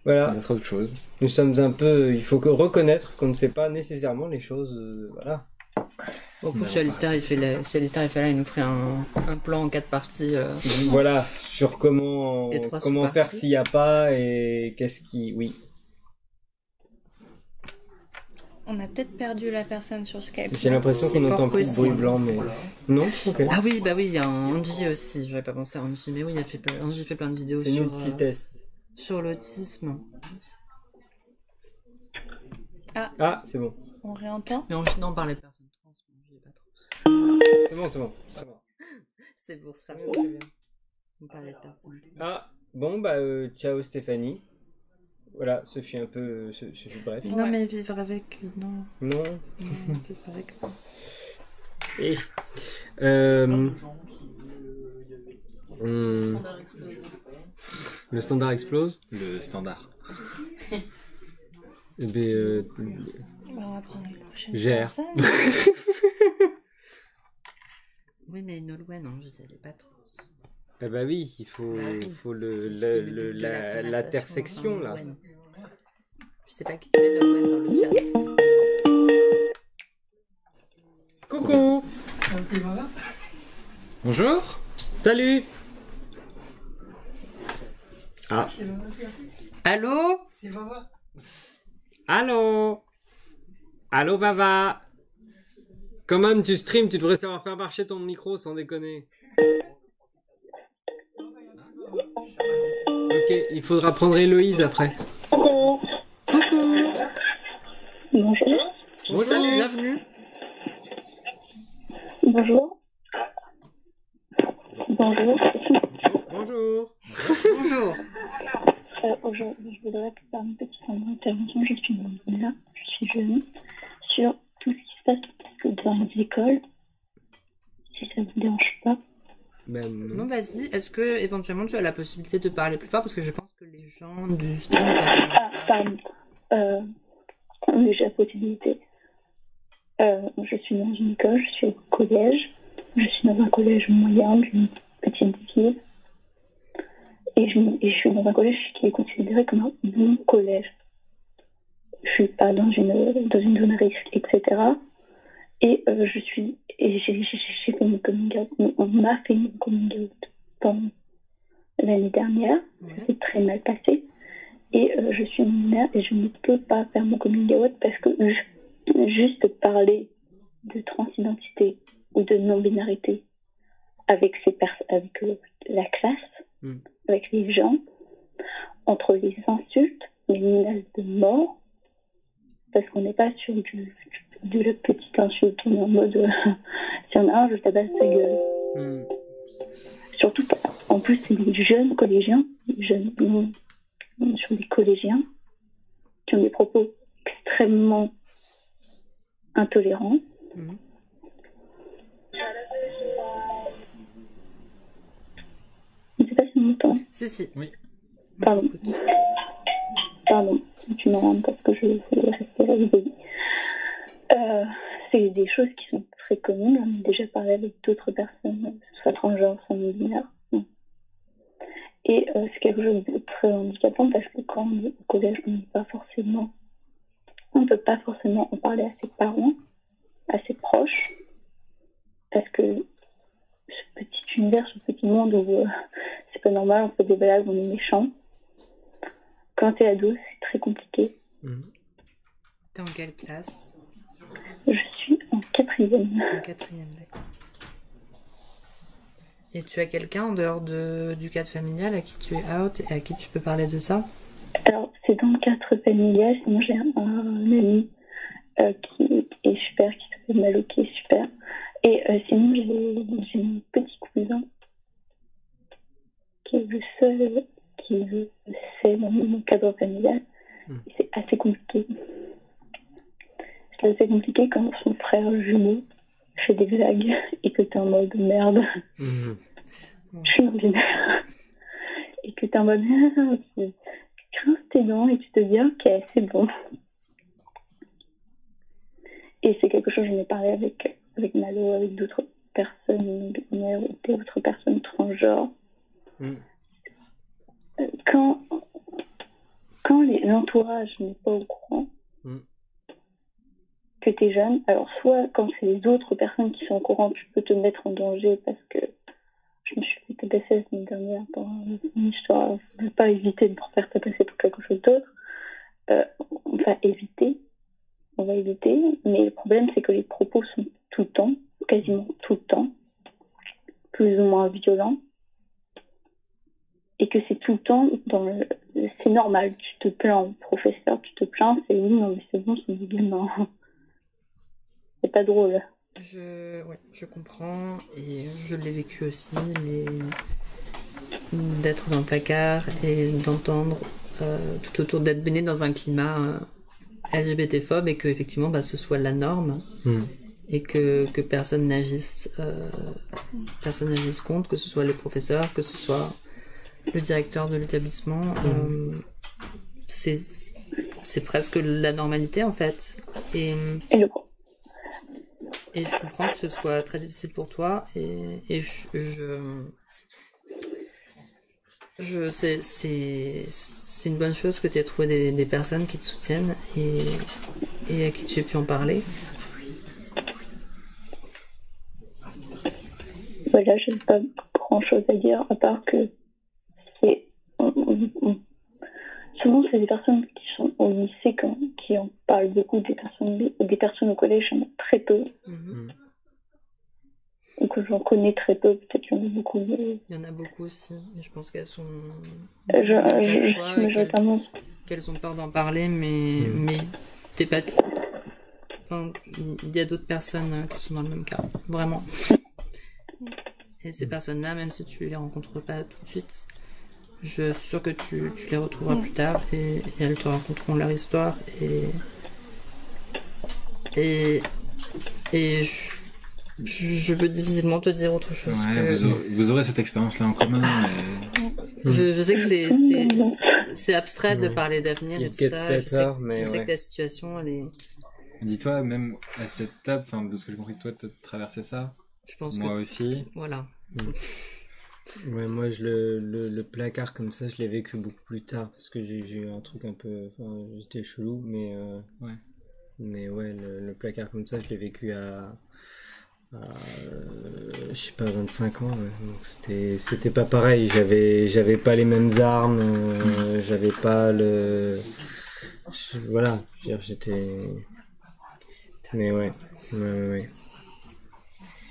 Voilà. Il y a trop de choses. Nous sommes un peu... Il faut reconnaître qu'on ne sait pas nécessairement les choses... voilà. Si Alistair il fait là, il nous ferait un plan en 4 parties. Voilà, sur comment faire s'il n'y a pas et qu'est-ce qui... Oui. On a peut-être perdu la personne sur Skype. J'ai l'impression qu'on n'entend plus de bruit blanc, mais... Non, ok. Ah oui, il y a un Angie aussi. J'aurais pas pensé à Angie, mais oui, Angie fait plein de vidéos sur... petit test. Sur l'autisme. Ah, c'est bon. On réentend. Mais Angie n'en parlait de personne trans, Angie pas trop. C'est bon. C'est pour ça. On parlait de personne trans. Ah, bon, ciao Stéphanie. Voilà, ce fut un peu... ce fut bref. Non, mais vivre avec... Non. Vivre avec... Et... Le standard explose. Le standard. On va prendre une prochaine personne. Oui, mais Nolwenn, non, je savais pas trop. Oui, il faut l'intersection là. Je sais pas qui tu es, Nolwenn, dans le chat. Coucou. Bonjour. Salut. Ah. Allô? C'est Vava. Allô Vava. Comment tu streams? Tu devrais savoir faire marcher ton micro sans déconner. Ok, il faudra prendre Héloïse après. Coucou. Bonjour. Bonjour, bienvenue. Bonjour. Bonjour. Bonjour. Aujourd'hui, je voudrais faire une petite intervention. Je suis là, je suis jeune, sur tout ce qui se passe dans les écoles, si ça vous dérange pas. Non, vas-y. Est-ce que éventuellement tu as la possibilité de parler plus fort parce que je pense que les gens du stream. Pardon. Oui, j'ai la possibilité. Je suis dans une école, je suis au collège. Je suis dans un collège moyen d'une petite ville. Et je suis dans un collège qui est considéré comme un bon collège. Je suis pas dans une zone risque, etc. Et j'ai fait mon coming out. On m'a fait mon coming out pendant l'année dernière. Ça s'est très mal passé. Et je suis mineure et je ne peux pas faire mon coming out parce que juste parler de transidentité ou de non-binarité avec la classe, avec les gens, entre les insultes, les menaces de mort, parce qu'on n'est pas sur de la petite insulte, on est en mode si on a un, je tabasse sa gueule. Surtout, en plus, c'est des jeunes collégiens, sur des collégiens qui ont des propos extrêmement intolérants. Je ne sais pas si on m'entend. Si. Oui. Pardon, tu m'entends parce que je voulais rester là. C'est des choses qui sont très communes. On a déjà parlé avec d'autres personnes, soit transgenres, soit non-binaires. Et c'est quelque chose de très handicapant parce que quand on est au collège, on ne peut pas forcément en parler à ses parents, à ses proches, parce que ce petit univers, ce petit monde où c'est pas normal, on fait des blagues, on est méchant. Quand t'es ado, c'est très compliqué. T'es en quelle classe? Je suis en 4e. En 4e, d'accord. Et tu as quelqu'un en dehors du cadre familial à qui tu es out et à qui tu peux parler de ça? Alors, c'est dans le cadre familial. Sinon, j'ai un ami qui est super, qui s'appelle Malo, qui est super. Et sinon, j'ai mon petit cousin qui est le seul qui le sait dans mon cadre familial. Et c'est assez compliqué. C'est assez compliqué quand son frère jumeau fait des blagues et que t'es en mode merde. Je suis non-binaire. Et que t'es en mode tu grinces tes dents et tu te dis ok, c'est bon. Et c'est quelque chose que j'en ai parlé avec Malo, avec d'autres personnes non-binaires ou d'autres personnes transgenres. Quand l'entourage n'est pas au courant que t'es jeune, alors soit quand c'est les autres personnes qui sont au courant, tu peux te mettre en danger parce que je me suis fait tabasser la semaine dernière pour une histoire, je ne veux pas éviter de me faire tabasser pour quelque chose d'autre. On va éviter, mais le problème c'est que les propos sont tout le temps, quasiment tout le temps, plus ou moins violents, et que c'est tout le temps c'est normal, tu te plains au professeur, tu te plains, c'est oui, non mais c'est bon, c'est du gamin. C'est pas drôle. Je comprends et je l'ai vécu aussi, d'être dans le placard et d'entendre tout autour d'être baigné dans un climat LGBT-phobe et que effectivement ce soit la norme et que personne n'agisse contre, que ce soit les professeurs, que ce soit le directeur de l'établissement. C'est presque la normalité en fait. Et je comprends que ce soit très difficile pour toi et c'est une bonne chose que tu aies trouvé des personnes qui te soutiennent et à qui tu aies pu en parler. Voilà, je n'ai pas grand chose à dire à part que souvent c'est des personnes qui sont au lycée qui en parlent beaucoup, des personnes au collège, j'en ai très peu. Ou que j'en connais très peu, peut-être qu'il y en a beaucoup. Il y en a beaucoup aussi, et je pense qu'elles sont... qu'elles ont peur d'en parler, mais t'es pas... Enfin, il y a d'autres personnes qui sont dans le même cas, vraiment. Et ces personnes-là, même si tu les rencontres pas tout de suite, Je suis sûre que tu les retrouveras plus tard et elles te raconteront leur histoire et je peux difficilement te dire autre chose. Ouais, vous aurez cette expérience-là en commun. Je sais que c'est abstrait de parler d'avenir et tout ça. Je sais que ta situation, elle est... Dis-toi, même à cette table, de ce que j'ai compris que toi, tu as traversé ça. Je pense moi aussi. Voilà. Ouais, moi, le placard comme ça, je l'ai vécu beaucoup plus tard parce que j'ai eu un truc un peu... j'étais chelou, mais... Ouais. Mais ouais, le placard comme ça, je l'ai vécu à je sais pas, 25 ans. Ouais. Donc c'était pas pareil. J'avais pas les mêmes armes. J'avais pas le... Voilà. J'étais... Mais ouais.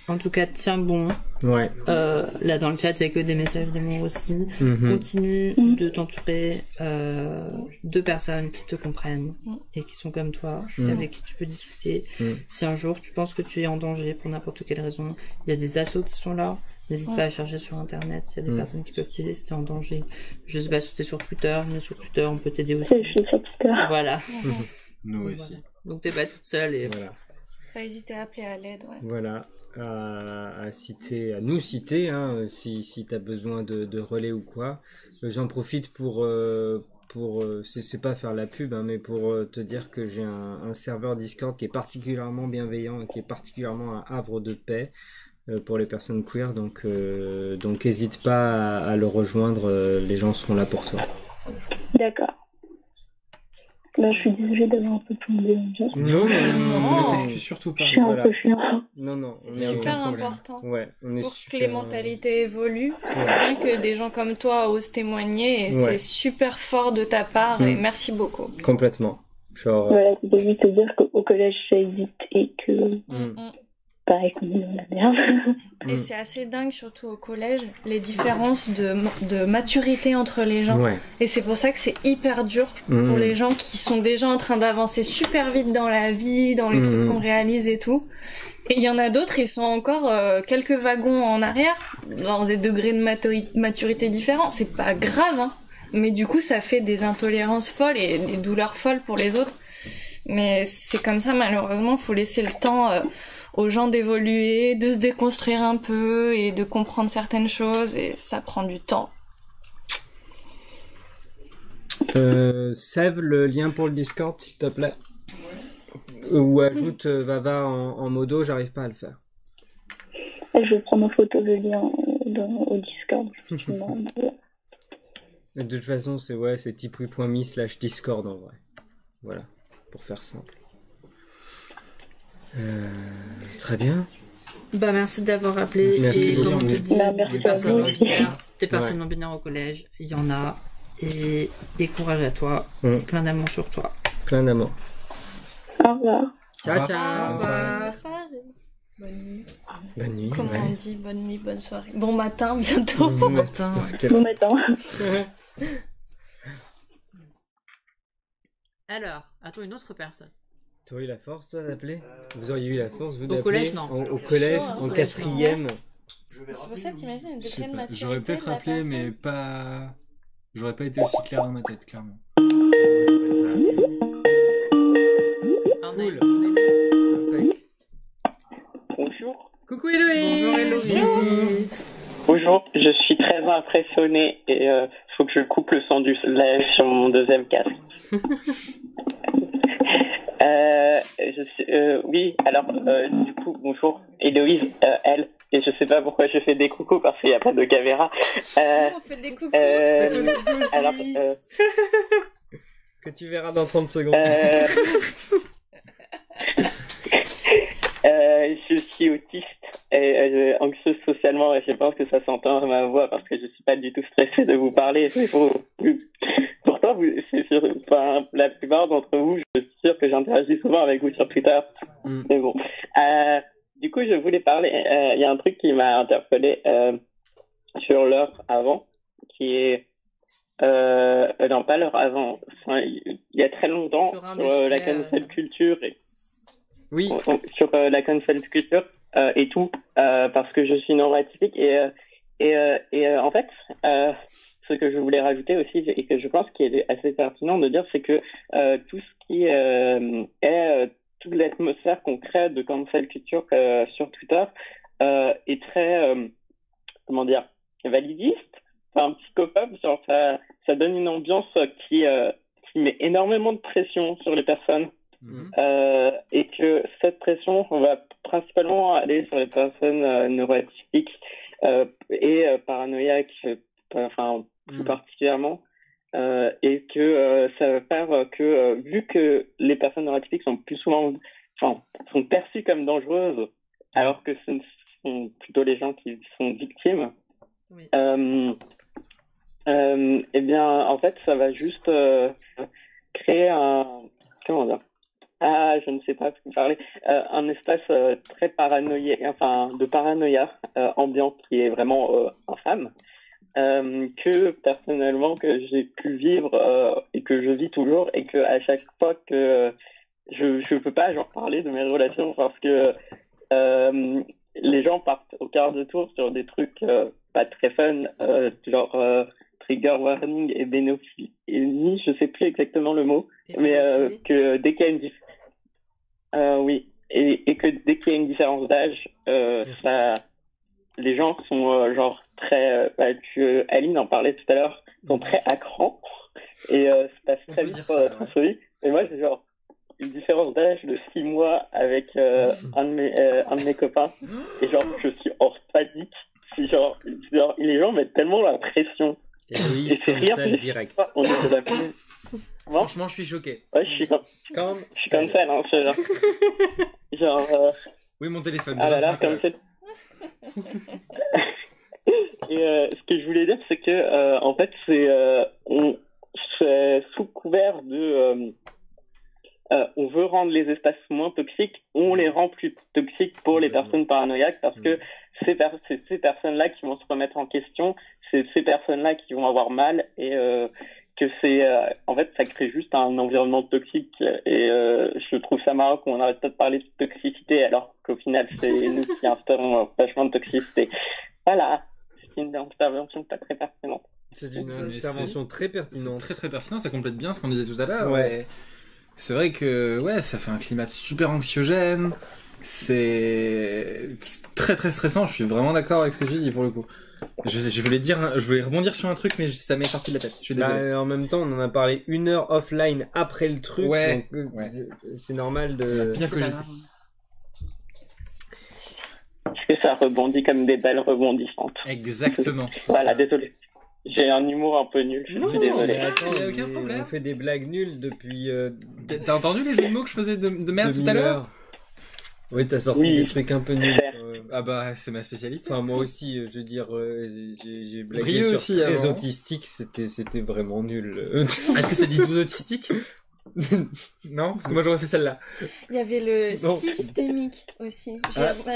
En tout cas, tiens bon. Ouais. Là, dans le chat, il y a que des messages d'amour aussi. Continue de t'entourer de personnes qui te comprennent et qui sont comme toi, et avec qui tu peux discuter. Si un jour tu penses que tu es en danger pour n'importe quelle raison, il y a des assos qui sont là. N'hésite pas à chercher sur internet s'il y a des personnes qui peuvent t'aider si tu es en danger. Je sais pas si tu es sur Twitter, mais sur Twitter, on peut t'aider aussi. Je suis sur Twitter. Voilà. Nous aussi. Voilà. Donc t'es pas toute seule et voilà. Pas hésiter à appeler à l'aide, ouais. Voilà. À nous citer, hein, si t'as besoin de relais ou quoi. J'en profite pour c'est pas faire la pub, hein, mais pour te dire que j'ai un serveur Discord qui est particulièrement bienveillant et qui est particulièrement un havre de paix pour les personnes queer, donc n'hésite pas à le rejoindre, les gens seront là pour toi. D'accord. Là, je suis désolée d'avoir un peu plombé. Non, ne t'excuse surtout pas. Je suis un peu chiant. Non, c'est super important. Ouais, on est pour super... que les mentalités évoluent. C'est bien que des gens comme toi osent témoigner et c'est super fort de ta part et merci beaucoup. Complètement. Genre... Voilà, je voulais te dire qu'au collège, ça hésite et que... pareil qu'on est dans la merde. Et c'est assez dingue, surtout au collège, les différences de maturité entre les gens. Ouais. Et c'est pour ça que c'est hyper dur pour les gens qui sont déjà en train d'avancer super vite dans la vie, dans les trucs qu'on réalise et tout. Et il y en a d'autres, ils sont encore quelques wagons en arrière, dans des degrés de maturité différents. C'est pas grave, hein. Mais du coup, ça fait des intolérances folles et des douleurs folles pour les autres. Mais c'est comme ça, malheureusement, faut laisser le temps aux gens d'évoluer, de se déconstruire un peu et de comprendre certaines choses, et ça prend du temps. Sève le lien pour le Discord, s'il te plaît. Ou ajoute Vava en modo, j'arrive pas à le faire. Je vais prendre en photo le lien au Discord. De toute façon, c'est tipeee.me/Discord en vrai. Voilà, pour faire simple. Très bien. Bah merci d'avoir appelé. Merci et comme on te dit, des personnes non binaires au collège, il y en a. Et courage à toi. Et plein d'amour sur toi. Plein d'amour. Au revoir. Ciao. Au revoir. Bonne nuit. Bonne nuit. Comment on dit bonne nuit, bonne soirée. Bon matin bientôt. Bon matin. Bon matin. Alors, attends une autre personne. Tu aurais eu la force, toi, d'appeler? Vous auriez eu la force, vous, d'appeler? Au collège, non. Au collège, en quatrième. C'est pour ça que t'imagines une degré de maturité. J'aurais peut-être appelé, mais pas... J'aurais pas été aussi clair dans ma tête, clairement. Cool. Bonjour. Coucou Héloïse. Bonjour Héloïse. Bonjour, je suis très impressionnée et faut que je coupe le son du live sur mon deuxième casque. Oui, alors du coup, bonjour, Héloïse, elle, et je sais pas pourquoi je fais des coucous parce qu'il n'y a pas de caméra. On fait des coucous. Alors, que tu verras dans 30 secondes. Je suis autiste et anxieuse socialement et je pense que ça s'entend dans ma voix parce que je suis pas du tout stressée de vous parler. Pourtant, c'est sûr, enfin, la plupart d'entre vous, je suis sûr que j'interagis souvent avec vous sur Twitter. Mais bon. Du coup, je voulais parler. Il y a un truc qui m'a interpellé sur l'heure avant, qui est non, pas l'heure avant. Enfin, il y a très longtemps sur la cancel culture et oui, sur la cancel culture et tout, parce que je suis normatypique et en fait, ce que je voulais rajouter aussi, et que je pense qu'il est assez pertinent de dire, c'est que tout ce qui est toute l'atmosphère qu'on crée de cancel culture sur Twitter est très, comment dire, validiste, enfin psychopathe, genre ça donne une ambiance qui met énormément de pression sur les personnes. Et que cette pression va principalement aller sur les personnes neuroatypiques et paranoïaques, plus particulièrement, et que ça va faire que vu que les personnes neuroatypiques sont plus souvent, sont perçues comme dangereuses, alors que ce sont plutôt les gens qui sont victimes. Oui. Eh bien, en fait, ça va juste créer je ne sais pas ce que vous parlez, un espace très de paranoïa ambiante qui est vraiment infâme, que personnellement que j'ai pu vivre et que je vis toujours, et que à chaque fois que je peux pas genre parler de mes relations parce que les gens partent au quart de tour sur des trucs pas très fun, genre trigger warning et bénophilie, je sais plus exactement le mot, mais que dès qu'il y a une oui, et que dès qu'il y a une différence d'âge, les gens sont genre très, Aline en parlait tout à l'heure, sont très à cran, et ça passe très vite pour transphobie. Et moi j'ai genre une différence d'âge de 6 mois avec un de mes copains, et genre je suis hors panique. Genre les gens mettent tellement la pression. Et oui, c'est comme ça direct. On est de la plus... Franchement, je suis choqué. Ouais, je suis comme ça, non, genre... Oui, mon téléphone. Ah là là, comme c'est... Et ce que je voulais dire, c'est que, en fait, c'est sous couvert de... on veut rendre les espaces moins toxiques, on les rend plus toxiques pour les personnes paranoïaques, parce que c'est ces personnes-là qui vont se remettre en question, c'est ces personnes-là qui vont avoir mal, et que c'est en fait ça crée juste un environnement toxique, et je trouve ça marrant qu'on arrête pas de parler de toxicité alors qu'au final c'est nous qui instaurons vachement de toxicité. Voilà, c'est une intervention pas très pertinente. C'est une intervention très pertinente. C'est très pertinent, ça complète bien ce qu'on disait tout à l'heure. Ouais. C'est vrai que ça fait un climat super anxiogène, c'est très très stressant, je suis vraiment d'accord avec ce que j'ai dit pour le coup. Je voulais rebondir sur un truc, mais ça m'est sorti de la tête, je suis désolé. En même temps, on en a parlé 1 heure offline après le truc, donc c'est normal de... Bien que Parce que ça rebondit comme des balles rebondissantes. Exactement. Voilà, désolé. J'ai un humour un peu nul, je suis désolé. Attends, y a aucun problème. On fait des blagues nulles depuis... T'as entendu les jeux de mots que je faisais de merde tout à l'heure? Oui, t'as sorti des trucs un peu nuls. Ah bah, c'est ma spécialité. Enfin, moi aussi, je veux dire, j'ai blagué Brieux sur aussi, très avant. autistique, c'était vraiment nul. Est-ce que t'as dit 12 autistiques? Non, parce que moi j'aurais fait celle-là. Il y avait le Non. systémique aussi.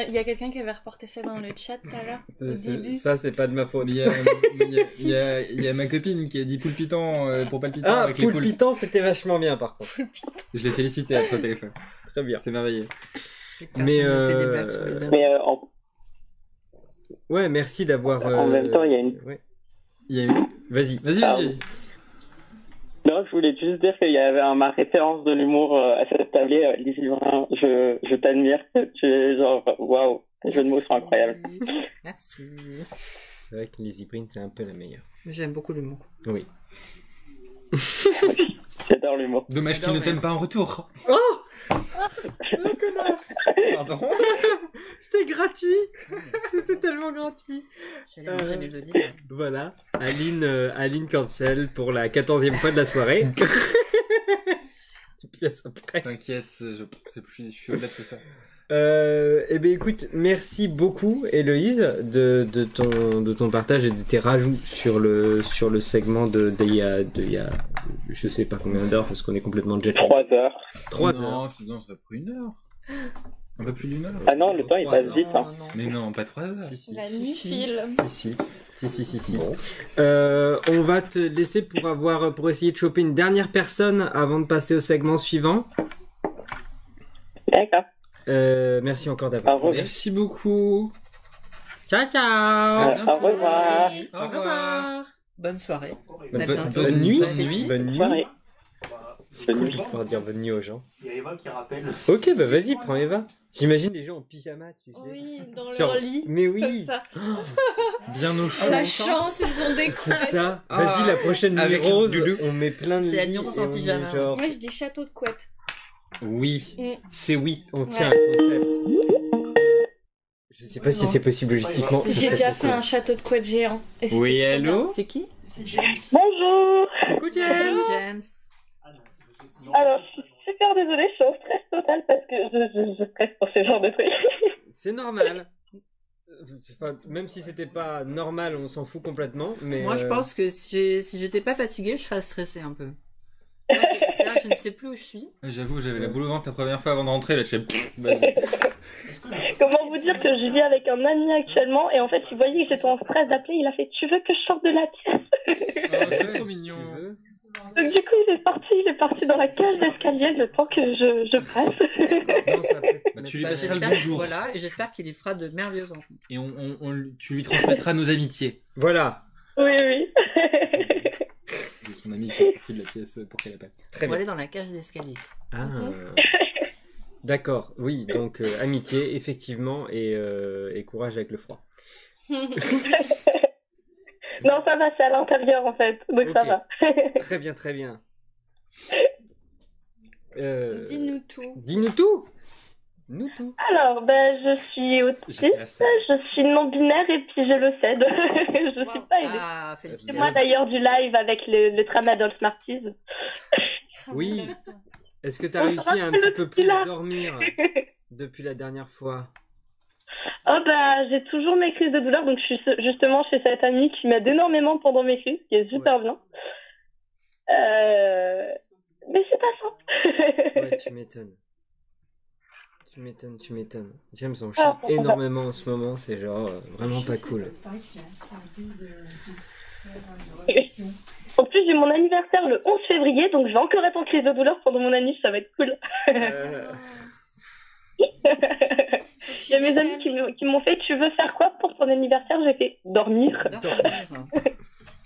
Il y a quelqu'un qui avait reporté ça dans le chat tout à l'heure. Au début. Ça, c'est pas de ma faute. Il y a ma copine qui a dit palpitant pour palpitant Ah, avec les poules. palpitant, c'était vachement bien par contre. Je l'ai félicité après au téléphone. Très bien. C'est merveilleux. Mais fait des blagues sur les animaux. Mais ouais, merci d'avoir... en même temps, il y a une... Ouais. Il y a eu... Vas-y. Non, je voulais juste dire qu'il y avait ma référence de l'humour à cette tablée, Lizzie Brun. Je t'admire. Tu es genre, waouh, tes jeux de mots sont incroyables. Merci. C'est vrai que Lizzie Brun, c'est un peu la meilleure. J'aime beaucoup l'humour. Oui. J'adore l'humour. Dommage qu'il ne t'aime pas en retour. Oh la connasse. Pardon. C'était gratuit. C'était tellement gratuit. J'allais manger mes olives. Voilà. Aline cancel pour la 14e fois de la soirée. T'inquiète, je suis au-delà de tout ça. Eh ben écoute, merci beaucoup Héloïse de ton partage et de tes rajouts sur le segment d'il y a je sais pas combien d'heures parce qu'on est complètement jet. 3 heures. 3 heures. Non, sinon ça va pour 1 heure. Un peu plus d'1 heure. Ah non, le temps il passe vite. Hein. Non. Mais non, pas 3 heures. La nuit file. Si. Bon. On va te laisser pour essayer de choper une dernière personne avant de passer au segment suivant. D'accord. Merci encore d'avoir. Merci beaucoup. Ciao. Au revoir. Au revoir. Bonne soirée. Bonne nuit. Bonne nuit. Soirée. C'est cool de pouvoir dire bonne nuit aux gens. Il y a Eva qui rappelle. Ok, bah vas-y, prends Eva. J'imagine les gens en pyjama, tu sais. Oui, dans Genre, leur lit. mais oui. Comme ça. Bien au chaud. La chance, ils ont des C'est couettes. ça. Vas-y, la prochaine nuit Avec rose, Doudou. on met plein de C'est la lits nuit rose et en on met pyjama. genre- Moi, j'ai des châteaux de couettes. Oui, Mm. c'est oui. On tient un concept. Je sais pas si c'est possible logistiquement. J'ai déjà fait un château de couettes géant. Et c'était Oui, trop allô bien. C'est qui? Bonjour. Coucou James. James. Alors, je suis super désolée, je suis en stress total parce que je stresse pour ce genre de trucs. C'est normal. Enfin, même si c'était pas normal, on s'en fout complètement. Mais Moi, je pense que si j'étais pas fatiguée, je serais stressée un peu. C'est là, je ne sais plus où je suis. J'avoue, j'avais la boule au ventre la première fois avant de rentrer, là, je sais. Comment vous dire que je vis avec un ami actuellement et en fait, il voyait que j'étais en stress d'appeler, il a fait « Tu veux que je sorte de la pièce ?» C'est trop mignon. Donc du coup, il est parti dans la cage d'escalier le temps que je passe. Bah, tu lui Bah, passeras le j'espère- bonjour. Voilà, et j'espère qu'il y fera de merveilleuses rencontres. Et tu lui transmettras nos amitiés. Voilà. Oui. De son ami qui est sorti de la pièce pour qu'elle appelle. Très Pour bien. aller dans la cage d'escalier. Ah. D'accord. Oui. Donc amitié, effectivement, et courage avec le froid. Non, ça va, c'est à l'intérieur en fait, donc ça Ok. va. Très bien, très bien. Dis-nous tout. Dis-nous tout. Nous tout. Alors, je suis autiste, je suis non-binaire et puis je le cède. Je suis pas aidée. Ah, C'est félicitations. moi d'ailleurs du live avec le Tramadol Smarties. Oui. Est-ce que tu as réussi à un petit peu plus dormir depuis la dernière fois? Oh j'ai toujours mes crises de douleur, donc je suis justement chez cette amie qui m'aide énormément pendant mes crises, ce qui est super bien. Mais c'est pas simple. Ouais, tu m'étonnes. Tu m'étonnes. James, on chie énormément en ce moment, c'est genre vraiment pas cool. En plus, j'ai mon anniversaire le 11 février, donc je vais encore être en crise de douleur pendant mon anniv, ça va être cool. Il y a mes amis qui m'ont fait « Tu veux faire quoi pour ton anniversaire ?» J'ai fait « Dormir. »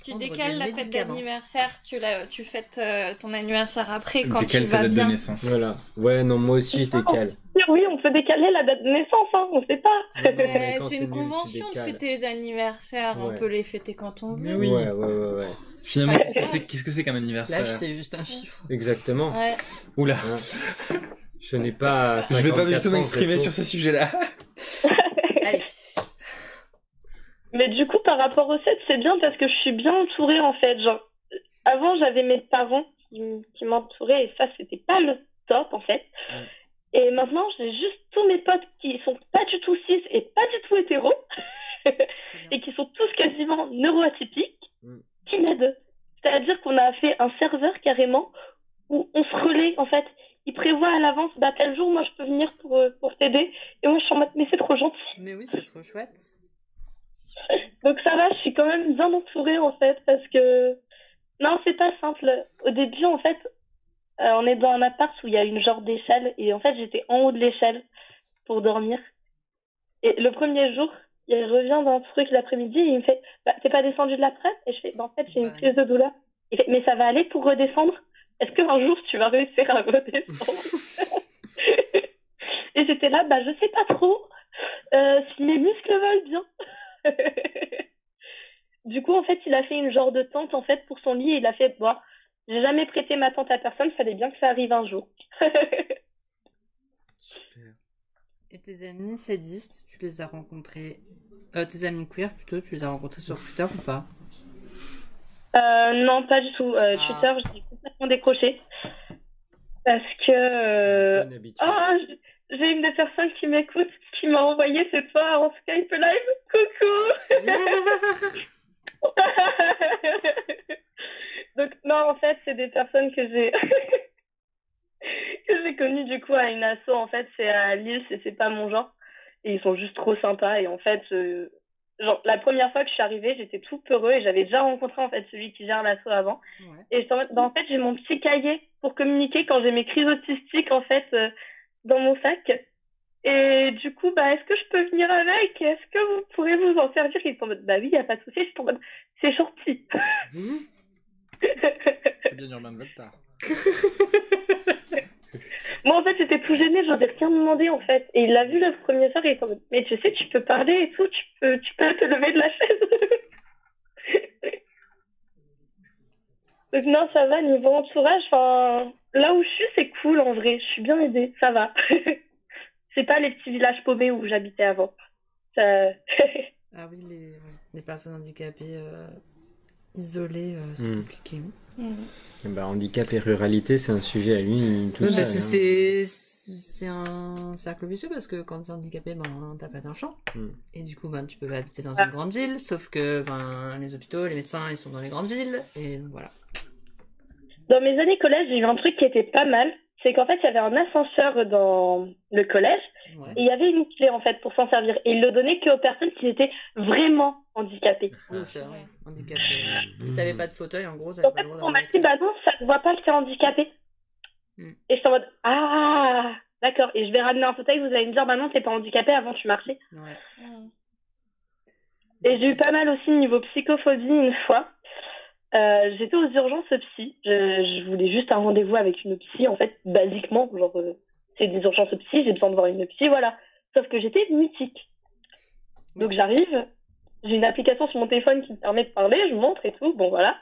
Tu décales la fête d'anniversaire, tu fêtes ton anniversaire après quand Décale tu ta vas date bien. de naissance. Voilà. Ouais, non, moi aussi je décale. Oui, on peut décaler la date de naissance, hein, on sait pas. mais quand C'est c'est une nul, tu convention de décales. fêter les anniversaires, Ouais. on peut les fêter quand on veut. Oui. Ouais. Finalement, qu'est-ce que c'est qu'un anniversaire? L'âge, c'est juste un chiffre. Exactement. Ouais. Oula. Hein. Je n'ai pas. Je vais pas du 54 tout ans, m'exprimer c'est sur faux. ce sujet-là. Allez. Mais du coup, par rapport au set, c'est bien parce que je suis bien entourée en fait. Genre, avant, j'avais mes parents qui m'entouraient et ça, c'était pas le top en fait. Et maintenant, j'ai juste tous mes potes qui sont pas du tout cis et pas du tout hétéros et qui sont tous quasiment neuroatypiques qui m'aident. C'est-à-dire qu'on a fait un serveur carrément où on se relaie en fait. Ils prévoient à l'avance, tel jour, moi je peux venir pour t'aider. Et moi je suis en mode, mais c'est trop gentil. Mais oui, c'est trop chouette. Donc ça va, je suis quand même bien entourée en fait, parce que non, c'est pas simple. Au début, en fait, on est dans un appart où il y a une genre d'échelle, et en fait, j'étais en haut de l'échelle pour dormir. Et le premier jour, il revient d'un truc l'après-midi, et il me fait, t'es pas descendu de l'après? Et je fais, en fait, j'ai une crise de douleur. Il fait, mais ça va aller pour redescendre? Est-ce qu'un jour, tu vas réussir à redescendre? Et j'étais là, je sais pas trop, si mes muscles veulent bien. Du coup, en fait, il a fait une genre de tente en fait pour son lit et il a fait j'ai jamais prêté ma tente à personne, fallait bien que ça arrive un jour. Et tes amis sadistes, tu les as rencontrés... tes amis queer plutôt, tu les as rencontrés sur Twitter ou pas? Non, pas du tout. Twitter, j'ai complètement décroché. Parce que... j'ai une des personnes qui m'écoute qui m'a envoyé cette fois en Skype live. Coucou. Donc, non, en fait, c'est des personnes que j'ai... que j'ai connues du coup à une asso. En fait, c'est à Lille, c'est pas mon genre. Et ils sont juste trop sympas. Et en fait... Genre, la première fois que je suis arrivée, j'étais tout peureux et j'avais déjà rencontré en fait celui qui gère l'asso avant. Ouais. Et j'étais en mode, en fait, j'ai mon petit cahier pour communiquer quand j'ai mes crises autistiques en fait dans mon sac. Et du coup, est-ce que je peux venir avec? Est-ce que vous pourrez vous en servir? Ils sont en mode, bah oui, y a pas de souci. Je suis en mode, c'est gentil. C'est bien urbain de votre part. Moi, en fait, j'étais plus gênée, j'osais rien demander, en fait. Et il l'a vu le premier soir, et il est en mode, mais tu sais, tu peux parler et tout, tu peux te lever de la chaise. Donc non, ça va, niveau entourage, là où je suis, c'est cool, en vrai. Je suis bien aidée, ça va. C'est pas les petits villages paumés où j'habitais avant. Ah oui, les personnes handicapées isolées, c'est compliqué. Handicap et ruralité, c'est un sujet à lui tout seul. C'est un cercle vicieux parce que quand t'es handicapé, t'as pas d'argent. Et du coup, tu peux pas habiter dans une grande ville, sauf que les hôpitaux, les médecins, ils sont dans les grandes villes. Et donc, voilà. Dans mes années collège, j'ai eu un truc qui était pas mal. C'est qu'en fait, il y avait un ascenseur dans le collège. Ouais. Et il y avait une clé, en fait, pour s'en servir. Et il le donnait qu'aux personnes qui étaient vraiment handicapées. Oui, c'est vrai. Handicapé. Si t'avais pas de fauteuil, en gros, t'avais pas le droit d'avoir. On m'a dit, non, ça ne voit pas que t'es handicapé. Et je suis en mode, ah, d'accord. Et je vais ramener un fauteuil, vous allez me dire, non, t'es pas handicapé, avant tu marchais. Ouais. Et j'ai eu pas mal aussi niveau psychophobie une fois. J'étais aux urgences psy. Je voulais juste un rendez-vous avec une psy, en fait, basiquement. Genre, c'est des urgences psy, j'ai besoin de voir une psy, voilà. Sauf que j'étais mutique. Donc j'arrive, j'ai une application sur mon téléphone qui me permet de parler, je montre et tout, bon voilà.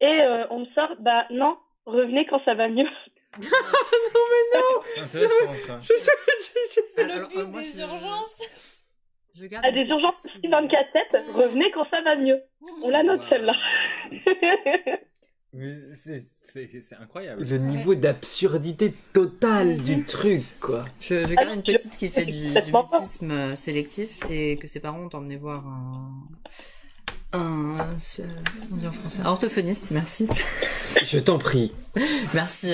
Et on me sort, non, revenez quand ça va mieux. Non mais non. Intéressant ça. Le but des urgences. À des urgences 24/7, revenez quand ça va mieux. On la note celle-là. Mais c'est incroyable. Le niveau d'absurdité totale du truc, quoi. Je garde une petite qui fait du mutisme sélectif et que ses parents ont emmené voir on dit en français, un orthophoniste, merci. Je t'en prie. Merci.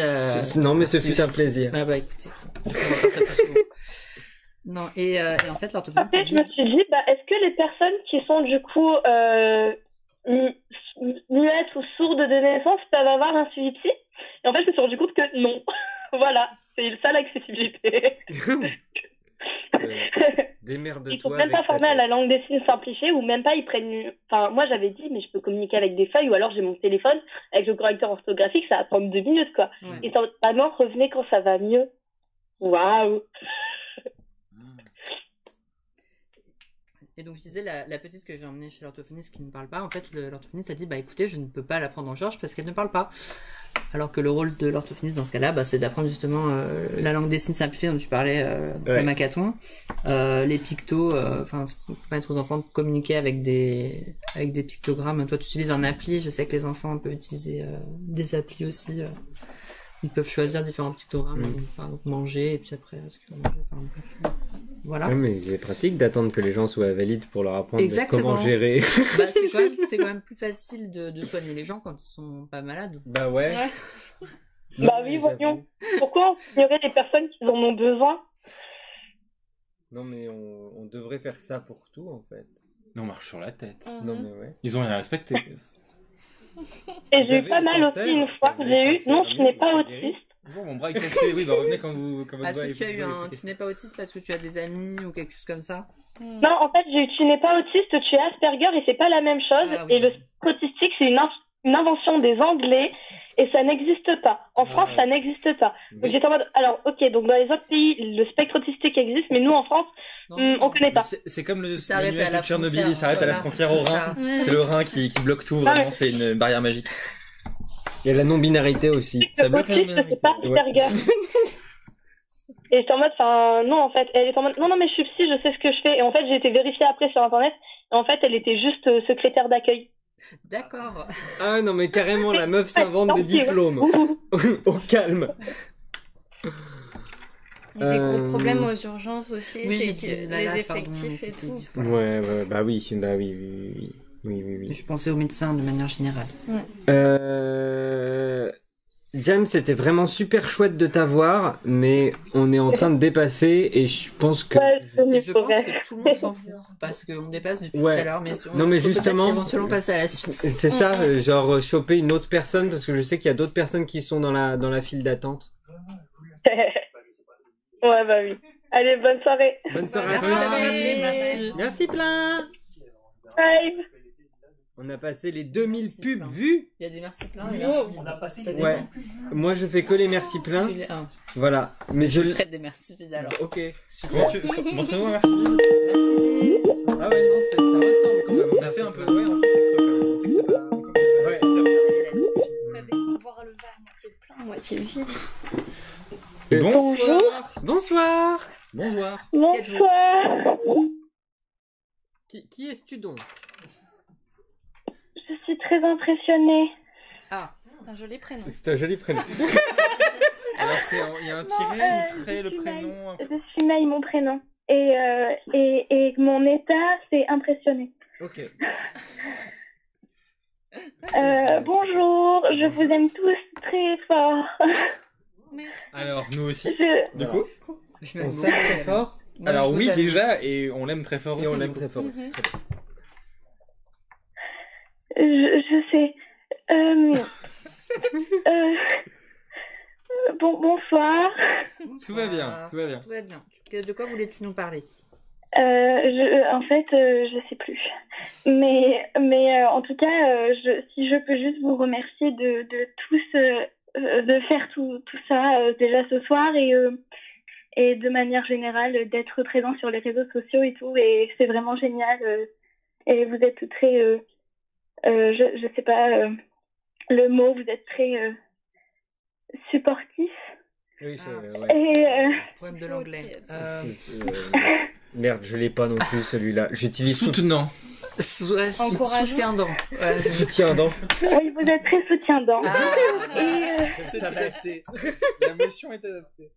Non mais ce fut un plaisir. Écoutez. Non, et en fait, l'orthophoniste. Après, je me suis dit, est-ce que les personnes qui sont du coup muettes ou sourdes de naissance peuvent avoir un suivi psy? Et en fait, je me suis rendu compte que non. Voilà, c'est ça l'accessibilité. Démerde-toi. Ils sont même pas formés à la langue des signes simplifiée ou même pas ils prennent. Enfin, moi j'avais dit, mais je peux communiquer avec des feuilles ou alors j'ai mon téléphone avec le correcteur orthographique, ça va prendre 2 minutes quoi. Ouais. Et vraiment, revenez quand ça va mieux. Waouh! Et donc je disais, la petite que j'ai emmenée chez l'orthophoniste qui ne parle pas, en fait l'orthophoniste a dit écoutez, je ne peux pas la prendre en charge parce qu'elle ne parle pas. Alors que le rôle de l'orthophoniste dans ce cas-là, c'est d'apprendre justement la langue des signes simplifiée dont tu parlais, le macathon, les pictos, permettre aux enfants de communiquer avec des pictogrammes. Toi tu utilises un appli, je sais que les enfants peuvent utiliser des applis aussi. Ils peuvent choisir différents pictogrammes, par exemple manger, et puis après, ce qu'ils vont manger, voilà. Ouais, mais c'est pratique d'attendre que les gens soient valides pour leur apprendre comment gérer. C'est quand même plus facile de soigner les gens quand ils sont pas malades. Bah ouais. Non, oui, voyons. Pourquoi on ignorait les personnes qui en ont besoin? Non, mais on devrait faire ça pour tout, en fait. On marche sur la tête. Non, mais ouais. Ils ont rien respecté. Et j'ai eu pas mal aussi une fois. Non, je n'ai pas autiste. Bon, mon bras est cassé. Oui, revenez quand votre doigt est... Tu n'es pas autiste parce que tu as des amis ou quelque chose comme ça? Non, en fait, tu n'es pas autiste, tu es Asperger et c'est pas la même chose. Et le spectre autistique, c'est une invention des Anglais et ça n'existe pas. En France, ça n'existe pas. Donc j'étais en mode, alors, ok, donc dans les autres pays, le spectre autistique existe, mais nous, en France, on connaît pas. C'est comme le manuel de Tchernobyl, il s'arrête à la frontière au Rhin. C'est le Rhin qui bloque tout, vraiment, c'est une barrière magique. Il y a la non-binarité aussi. Ça bloque la non-binarité. C'est pas Asperger. Et j'étais en mode, non, en fait, elle est en mode, non, mais je suis psy, je sais ce que je fais. Et en fait, j'ai été vérifiée après sur Internet. Et en fait, elle était juste secrétaire d'accueil. D'accord. Ah non, mais carrément, la meuf s'invente des diplômes. Au calme. Il y a des gros problèmes aux urgences aussi, c'est que les effectifs et tout. Ouais, bah oui. Oui. Je pensais aux médecins de manière générale. James, c'était vraiment super chouette de t'avoir, mais on est en train de dépasser et je pense que... Je pense que tout le monde s'en fout, parce qu'on dépasse depuis tout à l'heure, mais mais justement, éventuellement passer à la suite. C'est ça, genre choper une autre personne, parce que je sais qu'il y a d'autres personnes qui sont dans la file d'attente. Ouais, bah oui. Allez, bonne soirée. Bonne soirée à Merci toi. d'avoir appelé, merci. Merci plein. Bye. On a passé les 2000 pubs vues. Il y a des merci plein et merci vides. On a passé Ça les Ouais. Moi, je fais que les merci plein. dépend. Ah. Voilà. Mais Je je... ferai des merci vides alors. Ok, super. Montre-nous un merci vide. Merci vide. Ah ouais, non, ça ressemble quand même. Ça fait un peu. Ouais, on sent que c'est creux quand même. On sait que c'est pas. on sent que- Ouais. Ça fait travailler la discussion. Ça dépend, voir le verre moitié plein, moitié vide. Bonsoir. Bonsoir. Bonjour. Bonsoir. Qui es-tu donc? Je suis très impressionnée. Ah, C'est un joli prénom. C'est un joli prénom. Alors, il y a un tiret, une trait, le prénom. Je suis Maï, mon prénom. Et mon état, c'est impressionné. Ok. Bonjour, je vous aime tous très fort. Merci. Alors, nous aussi. Je- Du coup. je On m'aime s'aime beaucoup, très elle. fort. Moi, Alors je vous oui, aime. déjà, et on l'aime très fort Et aussi. on l'aime du très coup. fort aussi. Très bien. Je sais. Bonsoir. Tout va bien, tout va bien. Tout va bien. De quoi voulais-tu nous parler? En fait, je sais plus. Mais en tout cas, si je peux juste vous remercier de tous de faire tout ça déjà ce soir et de manière générale d'être présent sur les réseaux sociaux et tout. Et c'est vraiment génial. Et vous êtes très, je sais pas le mot, vous êtes très supportif. Oui, c'est... Ouais. Et Poème de l'anglais. Merde, je l'ai pas non plus celui-là. J'utilise Soutenant. Encourageant. Soutiendant. soutien-dent. oui, vous êtes très soutien-dent. C'est adapté. La motion est adaptée.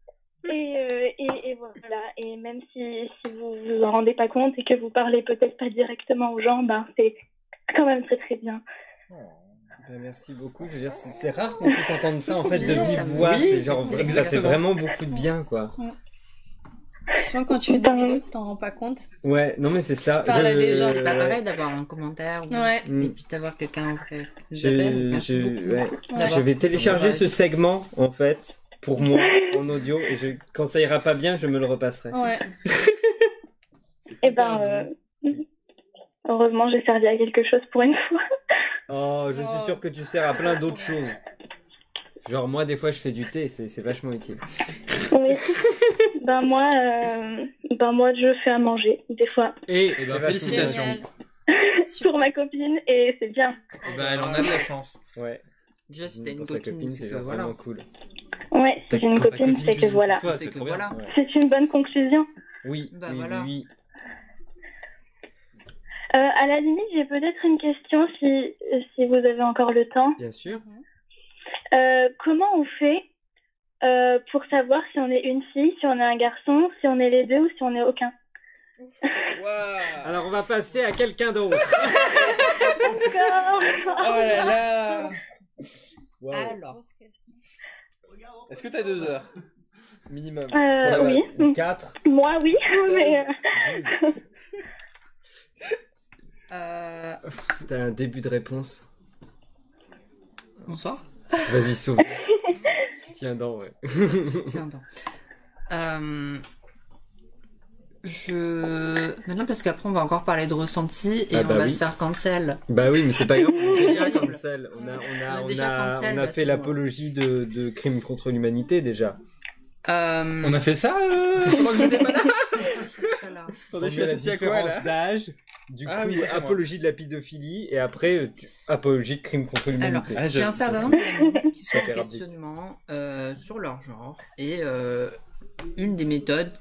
Et voilà. Et même si vous vous en rendez pas compte et que vous parlez peut-être pas directement aux gens, ben c'est quand même très très bien. Ben, merci beaucoup. Je veux dire, c'est rare qu'on puisse entendre ça en fait de bien, ça vive me- voix. Oui, C'est genre, ça fait exactement. vraiment beaucoup de bien, quoi. Souvent, quand tu fais des vidéos, tu t'en rends pas compte. Ouais, non mais c'est ça. Parle à des gens. C'est pas pareil d'avoir un commentaire ou... Ouais. et puis d'avoir quelqu'un en vrai. Je, beaucoup. ouais. Je vais télécharger ce segment en fait pour moi en audio et quand ça ira pas bien, je me le repasserai. Ouais. Et ben heureusement j'ai servi à quelque chose pour une fois. Oh, je suis sûr que tu sers à plein d'autres choses. Genre moi des fois je fais du thé, c'est vachement utile. Oui. ben moi je fais à manger des fois Et ben, c'est vachement félicitations. Génial. pour ma copine et c'est bien. Eh ben, elle en a de la chance. bien. Ouais. Déjà, si t'as une Pour sa copine, c'est c'est que genre voilà. vraiment cool. Ouais, si j'ai une Ta copine, c'est que cuisine voilà. pour toi, C'est c'est que trop bien. voilà. Ouais. C'est une bonne conclusion. Oui, Bah, oui, voilà. oui. À la limite, j'ai peut-être une question si vous avez encore le temps. Bien sûr. Comment on fait pour savoir si on est une fille, si on est un garçon, si on est les deux ou si on est aucun? Alors on va passer à quelqu'un d'autre. Oh là là. Wow. Alors, Est-ce que t'as 2 heures minimum? Oui. 4. Moi, oui. Mais, T'as un début de réponse. bonsoir. Vas-y, sauve. Tiens, non, ouais. Tiens, attends. Maintenant, parce qu'après, on va encore parler de ressenti et Ah on bah va oui. se faire cancel. Bah oui, mais c'est pas grave, c'est déjà cancel. On a déjà cancel, on bah, a fait c'est l'apologie de crimes contre l'humanité déjà. On a fait ça pendant que j'étais pas là. Voilà. Attendez, je suis associé à quoi là? d'âge, du Ah coup, oui, ça, c'est moi. apologie de la pédophilie et après, apologie de crimes contre Alors, l'humanité. Ah, j'ai un certain nombre d'amis qui sont en Super questionnement sur leur genre et une des méthodes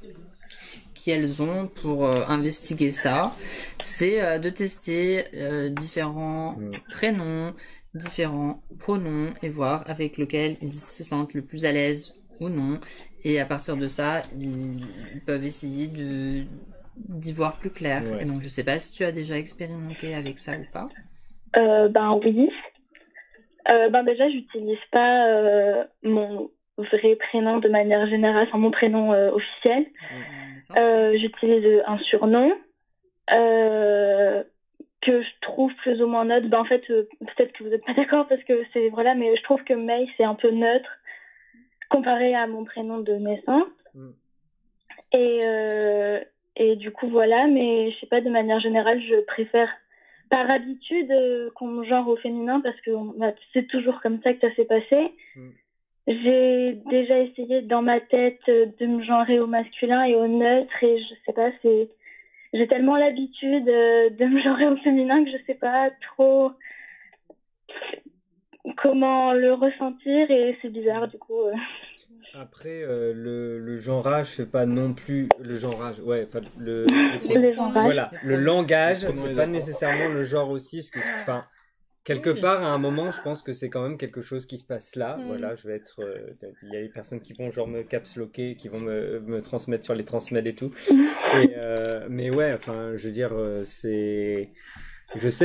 qu'elles ont pour investiguer ça, c'est de tester différents prénoms, différents pronoms et voir avec lequel ils se sentent le plus à l'aise ou non. Et à partir de ça, ils peuvent essayer d'y voir plus clair. Ouais. Et donc, je sais pas si tu as déjà expérimenté avec ça ou pas. ben oui. Déjà, j'utilise pas mon vrai prénom de manière générale, enfin mon prénom officiel. J'utilise un surnom que je trouve plus ou moins neutre. En fait, peut-être que vous n'êtes pas d'accord parce que c'est voilà, mais je trouve que May c'est un peu neutre comparé à mon prénom de naissance. Et du coup, voilà, mais je sais pas, de manière générale, je préfère par habitude qu'on me genre au féminin parce que c'est toujours comme ça que ça s'est passé. J'ai déjà essayé dans ma tête de me genrer au masculin et au neutre et je sais pas, j'ai tellement l'habitude de me genrer au féminin que je sais pas trop comment le ressentir et c'est bizarre du coup. Après, le genrage fait pas non plus le genrage, ouais, enfin le voilà, le langage fait pas nécessairement le genre aussi, parce que enfin quelque part à un moment, je pense que c'est quand même quelque chose qui se passe là. Voilà, je vais être, il y a des personnes qui vont genre me caps locker, qui vont me transmettre sur les transmets et tout. Mais ouais, enfin, je veux dire, je sais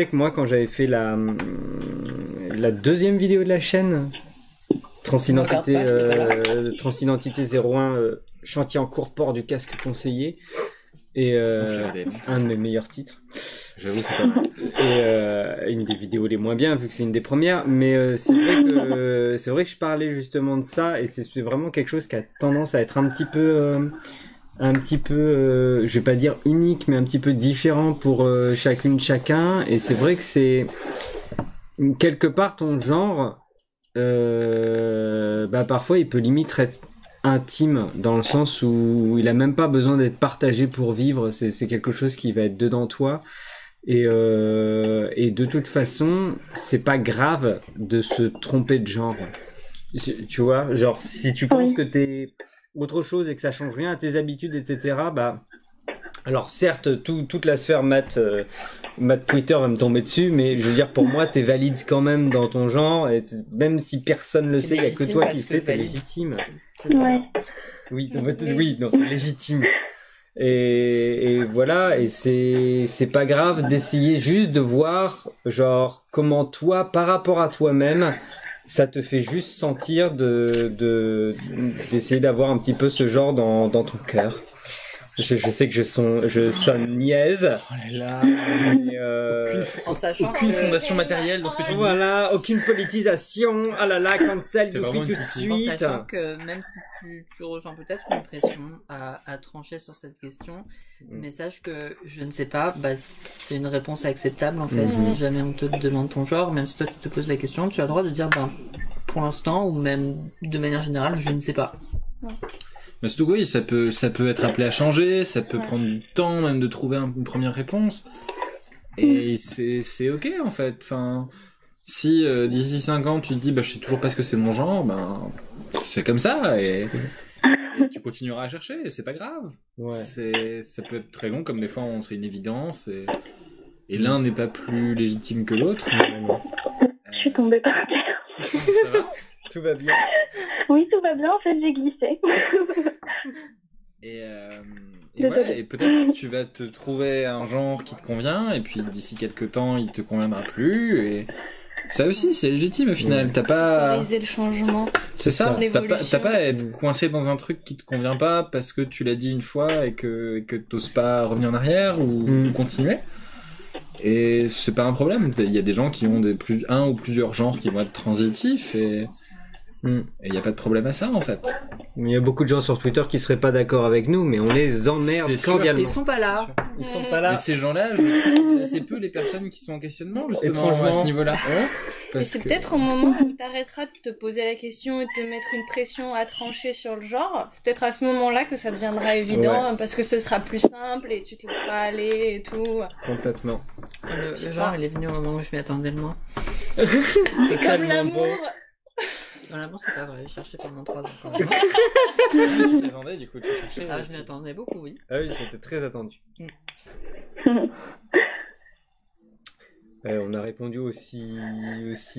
que moi quand j'avais fait la deuxième vidéo de la chaîne. Transidentité 01, chantier en cours, port du casque conseillé, et un de mes meilleurs titres. J'avoue, c'est pas mal. Et une des vidéos les moins bien, vu que c'est une des premières, mais c'est vrai que je parlais justement de ça, et c'est vraiment quelque chose qui a tendance à être un petit peu, je vais pas dire unique, mais un petit peu différent pour chacun, et c'est vrai que c'est quelque part ton genre. Parfois il peut limite être intime dans le sens où il a même pas besoin d'être partagé pour vivre, c'est quelque chose qui va être dedans toi et de toute façon c'est pas grave de se tromper de genre, tu vois, genre si tu penses que t'es autre chose et que ça change rien à tes habitudes etc, alors certes toute la sphère maths Twitter va me tomber dessus, mais je veux dire pour moi t'es valide quand même dans ton genre, et même si personne le sait, il y a que toi qui le sais, t'es légitime. Ouais. Oui, légitime. Et voilà, et c'est pas grave d'essayer juste de voir genre comment toi par rapport à toi-même ça te fait juste sentir d'essayer d'avoir un petit peu ce genre dans ton cœur. Je sais que je sonne niaise. Oh là là. Mais aucune fondation matérielle dans ce que tu dis. Voilà, aucune politisation. Ah là là, cancel tout de suite. En sachant que même si tu ressens peut-être une pression à trancher sur cette question, mais sache que je ne sais pas, c'est une réponse acceptable en fait. Si jamais on te demande ton genre, même si toi tu te poses la question, tu as le droit de dire pour l'instant ou même de manière générale, je ne sais pas. Mais surtout oui, ça peut être appelé à changer, ça peut prendre du temps même de trouver une première réponse. Et c'est ok en fait. Enfin, si d'ici 5 ans tu te dis je sais toujours pas ce que c'est mon genre, c'est comme ça et tu continueras à chercher et c'est pas grave. Ouais. Ça peut être très long comme des fois c'est une évidence et l'un n'est pas plus légitime que l'autre. Je suis tombée par terre. Ça va ? Tout va bien. Oui, tout va bien, en fait, j'ai glissé. Et voilà, et peut-être tu vas te trouver un genre qui te convient, et puis d'ici quelques temps, il te conviendra plus, et ça aussi, c'est légitime au final. T'as pas... Autoriser le changement. C'est ça, t'as pas à être coincé dans un truc qui te convient pas parce que tu l'as dit une fois et que t'oses pas revenir en arrière ou continuer. Et c'est pas un problème. Il y a des gens qui ont un ou plusieurs genres qui vont être transitifs et il y a pas de problème à ça en fait. Il y a beaucoup de gens sur Twitter qui seraient pas d'accord avec nous, mais on les emmerde cordialement. Ils sont pas là. Ils sont pas là. Mais ces gens-là, je trouve assez peu les personnes qui sont en questionnement justement à ce niveau-là. Mais c'est peut-être au moment où t'arrêteras de te poser la question et de te mettre une pression à trancher sur le genre. C'est peut-être à ce moment-là que ça deviendra évident parce que ce sera plus simple et tu te laisseras aller et tout. Complètement. Le genre, il est venu au moment où je m'y attendais le moins. C'est comme l'amour. Non, l'amour, c'est pas vrai. J'ai cherché pendant 3 ans quand même. Tu t'attendais du coup, tu cherchais. Ah, je m'y attendais beaucoup, oui. Ah oui, c'était très attendu. On a répondu aussi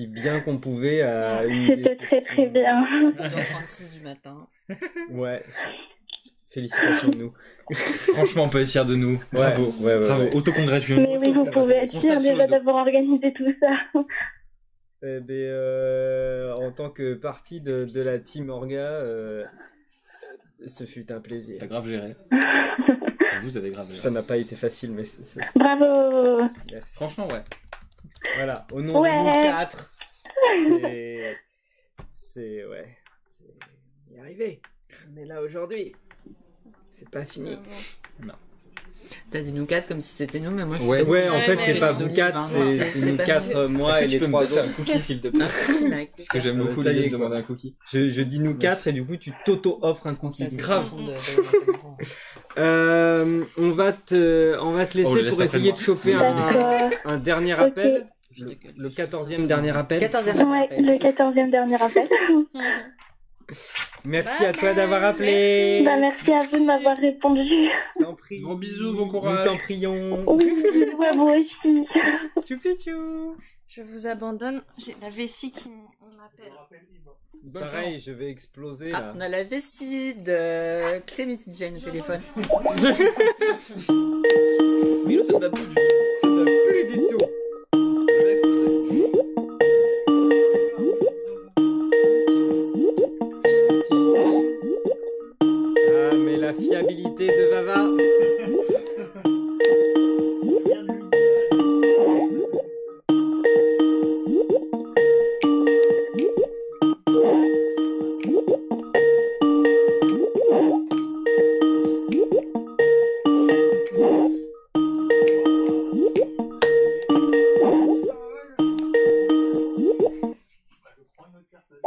bien qu'on pouvait à une... C'était très très bien. 2h36 du matin. Ouais. Félicitations de nous. Franchement, on peut être fiers de nous. Bravo. Bravo. Autocongratulons. Mais oui, vous pouvez être fiers déjà d'avoir organisé tout ça. En tant que partie de la team Orga, ce fut un plaisir. T'as grave géré. Vous avez grave géré. Ça n'a pas été facile, mais bravo. Merci. Franchement, ouais. Voilà, au nom de nous 4, c'est y arrivé. On est là aujourd'hui. C'est pas fini. Non. T'as dit nous 4 comme si c'était nous, mais moi je Ouais, en fait, mais c'est pas les vous olives, 4, hein, c'est nous pas 4, nous. moi Est-ce et que les tu peux me 3 passer un autres. cookie, s'il te plaît? Parce que j'aime beaucoup Ça y l'idée est, de quoi. demander un cookie. Je dis nous 4 et du coup, tu t'auto-offres un cookie. Grave. On va te laisser On le laisse pour pas essayer près de de moi. choper un dernier appel. Le 14e dernier appel. 14e Ouais, le 14e dernier appel. Merci à toi d'avoir appelé. Bah, merci à vous de m'avoir répondu. T'en prie. Gros bisous, bon Nous courage. t'en prions. Oui, bisous à vous aussi. Tchoupi tchou. Je vous abandonne. J'ai la vessie qui m'appelle. Pareil, je vais exploser Ah, là. on a la vessie de Clémentine Jane au téléphone. Milo, ça ne va plus du tout. Ça ne va plus du tout. Ça va exploser. Ah, mais la fiabilité de Vava.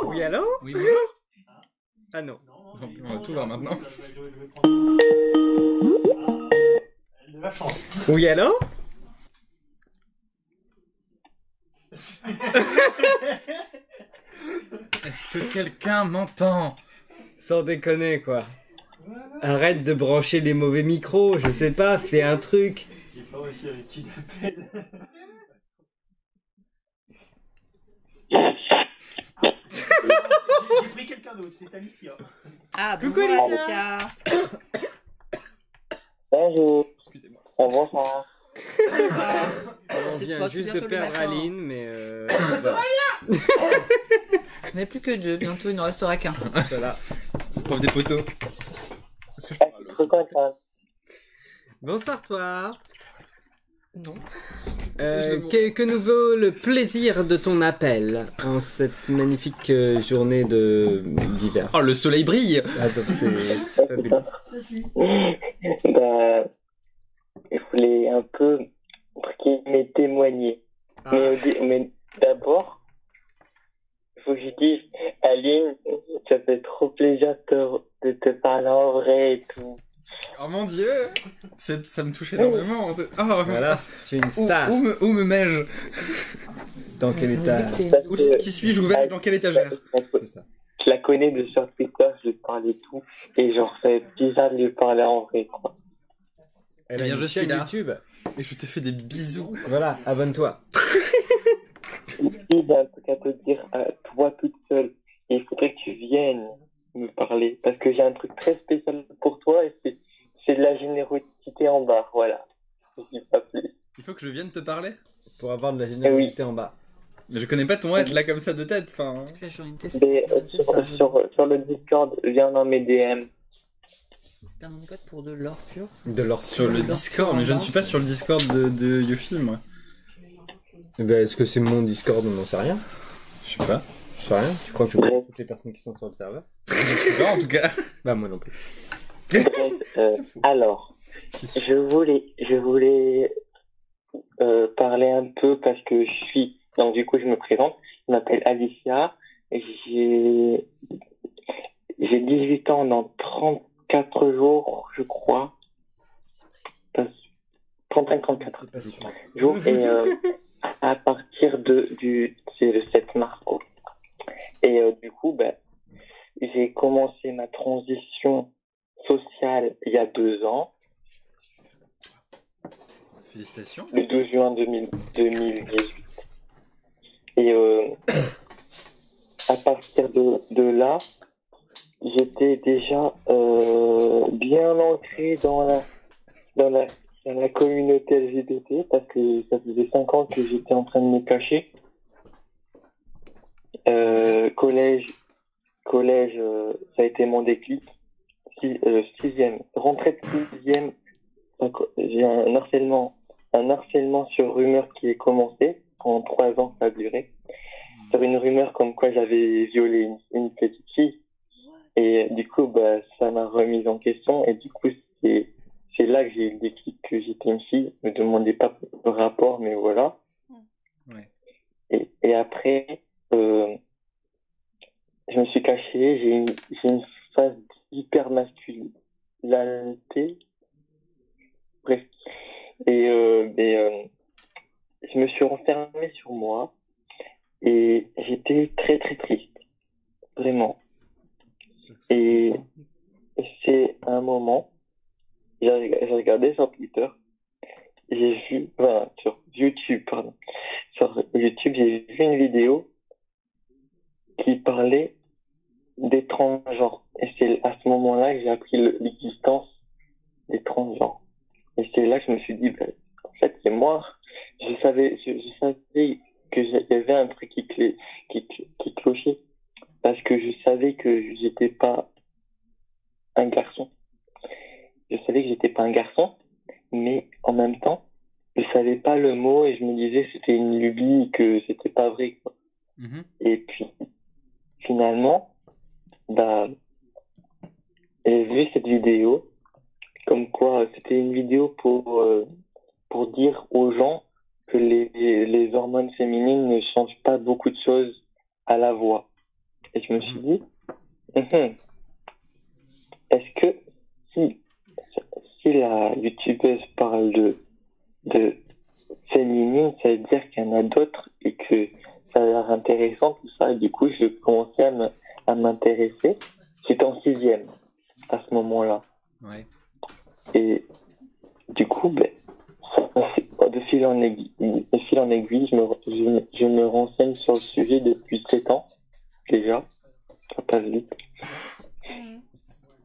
Oui, allô? Oui, bonjour. Ah non. On va tout voir maintenant. De la chance. Oui, allô? Est-ce que quelqu'un m'entend? Sans déconner, quoi. Arrête de brancher les mauvais micros, je sais pas, fais un truc. J'ai pas réussi avec qui t'appelle. J'ai pris quelqu'un d'autre, c'est Alicia. Ah, Coucou, bonjour, Alicia. Bonjour. Excusez-moi. Bonjour. On C'est vient pas- juste c'est de bientôt les perdre vacances. Aline, mais voilà. On n'est plus que 2, bientôt il n'en restera qu'un. Voilà. Pauvre des poteaux. Est-ce que je parle aussi? Bonsoir toi. Non. Que nous vaut le plaisir de ton appel en cette magnifique journée d'hiver? Oh, le soleil brille. Attends, c'est fabuleux. Bah, je voulais un peu, entre guillemets, témoigner. Ah. Mais d'abord, il faut que je dise, Aline, ça fait trop plaisir de te parler en vrai et tout. Oh mon dieu. Ça me touche énormément. Oh, Voilà, tu es une star. Où me mets-je? Dans quel état? Qui suis-je? Où vais-je? Dans quelle étagère? C'est ça. Je la connais de sur Twitter, je lui parle et tout, et genre, c'est bizarre de lui parler en vrai, quoi. Elle Eh a bien, une je suis chaîne là. YouTube. Et je te fais des bisous. Voilà, abonne-toi. Ici, il y a un truc à te dire à toi toute seule. Et il faudrait que tu viennes me parler. Parce que j'ai un truc très spécial pour toi et c'est de la générosité en bas. Voilà. Je dis pas plus. Il faut que je vienne te parler? Pour avoir de la générosité en bas. Mais je connais pas ton être là comme ça de tête. Enfin. La journée de Et, sur le Discord, viens dans mes DM. C'est un nom de code pour de l'or pur. De l'or Sur le Discord, mais je ne suis pas sur le Discord de Yuffie, moi. Ben, est-ce que c'est mon Discord? On n'en sait rien. Je sais pas. Je sais rien. Tu crois que je connais toutes les personnes qui sont sur le serveur? Je sais pas en tout cas. Bah moi non plus. Bref, alors, je voulais parler un peu parce que je suis... Donc du coup, je me présente. Je m'appelle Alicia. J'ai 18 ans dans 34 jours, je crois. 35-34 jours. Et à partir c'est le 7 mars, quoi. Et du coup, ben, j'ai commencé ma transition sociale il y a 2 ans. Félicitations. Le 12 juin 2018. Et à partir de là, j'étais déjà bien ancré dans la communauté LGBT parce que ça faisait 5 ans que j'étais en train de me cacher. Collège, ça a été mon déclic. Sixième, rentrée de sixième, j'ai un harcèlement sur rumeur qui est commencé. En 3 ans, ça a duré. Sur une rumeur comme quoi j'avais violé une petite fille. Et du coup, bah, ça m'a remise en question. Et du coup, c'est là que j'ai eu le déclic que j'étais une fille. Ne me demandez pas le rapport, mais voilà. Ouais. Et après, je me suis caché. J'ai une phase d'hyper masculinité. Bref. Et je me suis renfermé sur moi. Et j'étais très très triste. Vraiment. Et c'est un moment, j'ai regardé sur Twitter, sur YouTube, pardon. Sur YouTube, j'ai vu une vidéo qui parlait des transgenres. Et c'est à ce moment-là que j'ai appris l'existence des transgenres. Et c'est là que je me suis dit, ben, en fait, c'est moi. Je savais qu'il y avait un truc qui clochait. Parce que je savais que j'étais pas un garçon. Je savais que j'étais pas un garçon, mais en même temps, je savais pas le mot et je me disais que c'était une lubie, que c'était pas vrai, quoi. Et puis, finalement, bah, j'ai vu cette vidéo, comme quoi c'était une vidéo pour dire aux gens que les hormones féminines ne changent pas beaucoup de choses à la voix. Et je me suis dit, est-ce que si la youtubeuse parle de féminine, ça veut dire qu'il y en a d'autres et que ça a l'air intéressant tout ça. Et du coup, je commençais à m'intéresser. J'étais en 6e à ce moment-là. Ouais. Et du coup, ben, de fil en aiguille, je me renseigne sur le sujet depuis 7 ans. Déjà, ça passe vite.